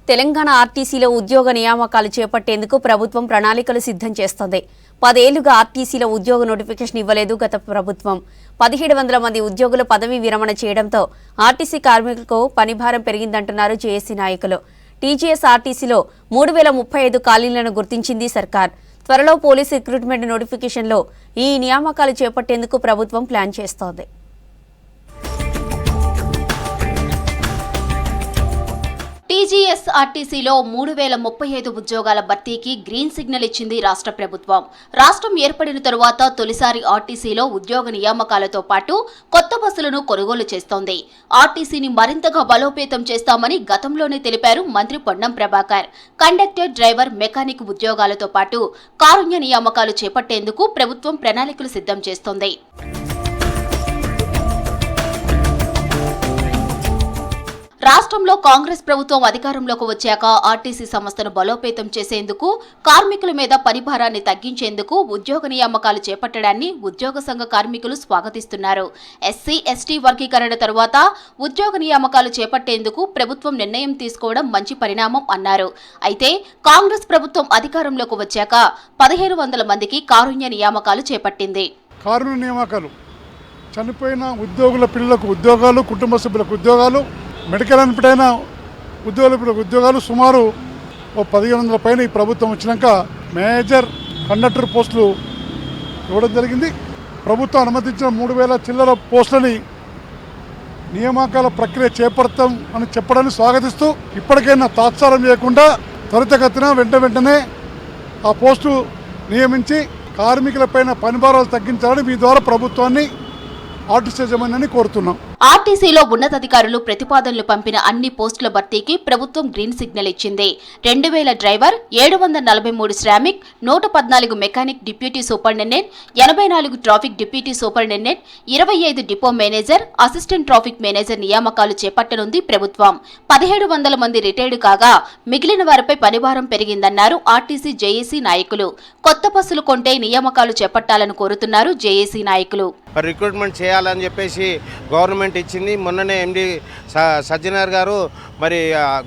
తెలంగాణ ఆర్టీసీలో ఉద్యోగ నియామకాలు చేపట్టేందుకు ప్రభుత్వం ప్రణాళికలు సిద్ధం చేస్తోంది. 10 ఏళ్లుగా ఆర్టీసీలో ఉద్యోగ నోటిఫికేషన్ ఇవ్వలేదు గత ప్రభుత్వం. 1700 మంది ఉద్యోగులు పదవీ విరమణ చేయడంతో ఆర్టీసీ కార్మికులకు పనిభారం పెరిగిందంటున్నారు జేఏసీ నాయకులు. టీజీఎస్ ఆర్టీసీలో 3035 ఖాళీలను గుర్తించింది సర్కార్. త్వరలో పోలీసు రిక్రూట్మెంట్ నోటిఫికేషన్లో ఈ నియామకాలు చేపట్టేందుకు ప్రభుత్వం ప్లాన్ చేస్తోంది. టీజీఎస్ ఆర్టీసీలో 3035 ఉద్యోగాల భర్తీకి గ్రీన్ సిగ్నల్ ఇచ్చింది రాష్ట్ర ప్రభుత్వం. రాష్ట్రం ఏర్పడిన తరువాత తొలిసారి ఆర్టీసీలో ఉద్యోగ నియామకాలతో పాటు కొత్త బస్సులను కొనుగోలు చేస్తోంది. ఆర్టీసీని మరింతగా బలోపేతం చేస్తామని గతంలోనే తెలిపారు మంత్రి Ponnam Prabhakar. Conductor, driver, mechanic ఉద్యోగాలతో పాటు కారుణ్య నియామకాలు చేపట్టేందుకు ప్రభుత్వం ప్రణాళికలు సిద్ధం చేస్తోంది. రాష్ట్రంలో కాంగ్రెస్ ప్రభుత్వం అధికారంలోకి వచ్చాక ఆర్టీసీ సంస్థను బలోపేతం చేసేందుకు, కార్మికుల మీద పనిభారాన్ని తగ్గించేందుకు ఉద్యోగ నియామకాలు చేపట్టడాన్ని ఉద్యోగ సంఘ కార్మికులు స్వాగతిస్తున్నారు. ఎస్సీ, ఎస్టీ వర్గీకరణ తరువాత ఉద్యోగ నియామకాలు చేపట్టేందుకు ప్రభుత్వం నిర్ణయం తీసుకోవడం మంచి పరిణామం అన్నారు. అయితే కాంగ్రెస్ ప్రభుత్వం అధికారంలోకి వచ్చాక 1500 మందికి కారుణ్య నియామకాలు చేపట్టింది. కారుణ్య నియామకాలు చనిపోయిన ఉద్యోగుల పిల్లలకు ఉద్యోగాలు, కుటుంబ సభ్యులకు ఉద్యోగాలు, మెడికల్ అన్ఫిట్ అయిన ఉద్యోగాలు సుమారు 1500 పైన ఈ ప్రభుత్వం వచ్చినాక మేజర్ కండక్టర్ పోస్టులు ఇవ్వడం జరిగింది. ప్రభుత్వం అనుమతించిన 3000 చిల్లర పోస్టులని నియామకాల ప్రక్రియ చేపడతాం అని చెప్పడాన్ని స్వాగతిస్తూ ఇప్పటికైనా తాత్సారం చేయకుండా త్వరితగతిన వెంటనే ఆ పోస్టు నియమించి కార్మికులపైన పనిభారాలు తగ్గించాలని మీ ద్వారా ప్రభుత్వాన్ని ఆర్టీసీ యజమాని కోరుతున్నాం. ఆర్టీసీలో ఉన్నతాధికారులు ప్రతిపాదనలు పంపిన అన్ని పోస్టుల భర్తీకి ప్రభుత్వం గ్రీన్ సిగ్నల్ ఇచ్చింది. 2000 driver, 743 Shramik, 114 mechanic deputy superintendent, 84 traffic deputy superintendent, 25 depot manager, assistant traffic manager నియామకాలు చేపట్టనుంది ప్రభుత్వం. 1700 మంది రిటైర్డ్ కాగా మిగిలిన వారిపై పనిభారం పెరిగిందన్నారు ఆర్టీసీ జేఏసీ నాయకులు. కొత్త బస్సులు కొంటే నియామకాలు చేపట్టాలని కోరుతున్నారు జేఏసీ నాయకులు. రిక్రూట్మెంట్ చేయాలని చెప్పేసి గవర్నమెంట్ ఇచ్చింది. మొన్ననే ఎండి సజ్జనార్ గారు మరి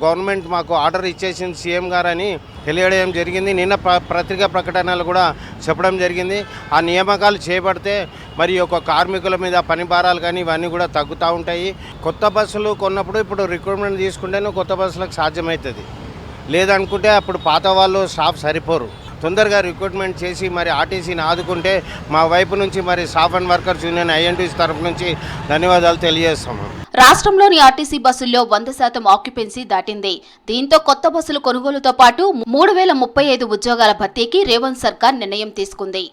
గవర్నమెంట్ మాకు ఆర్డర్ ఇచ్చేసింది సీఎం గారు అని తెలియడం జరిగింది. నిన్న పత్రికా ప్రకటనలు కూడా చెప్పడం జరిగింది. ఆ నియామకాలు చేపడితే మరి ఒక కార్మికుల మీద పని భారాలు కానీ ఇవన్నీ కూడా తగ్గుతూ ఉంటాయి. కొత్త బస్సులు కొన్నప్పుడు ఇప్పుడు రిక్రూట్మెంట్ తీసుకుంటేనే కొత్త బస్సులకు సాధ్యమవుతుంది. లేదనుకుంటే అప్పుడు పాత వాళ్ళు స్టాఫ్ సరిపోరు. తొందరగా రిక్రూట్మెంట్ చేసి మరి ఆర్టీసీని ఆదుకుంటే మా వైపు నుంచి మరి staff and workers union INTUC తరఫు నుంచి ధన్యవాదాలు తెలియజేస్తాము. రాష్ట్రంలోని ఆర్టీసీ బస్సుల్లో 100% ఆక్యుపెన్సీ దాటింది. దీంతో కొత్త బస్సులు కొనుగోలుతో పాటు 3035 ఉద్యోగాల భర్తీకి రేవంత్ సర్కార్ నిర్ణయం తీసుకుంది.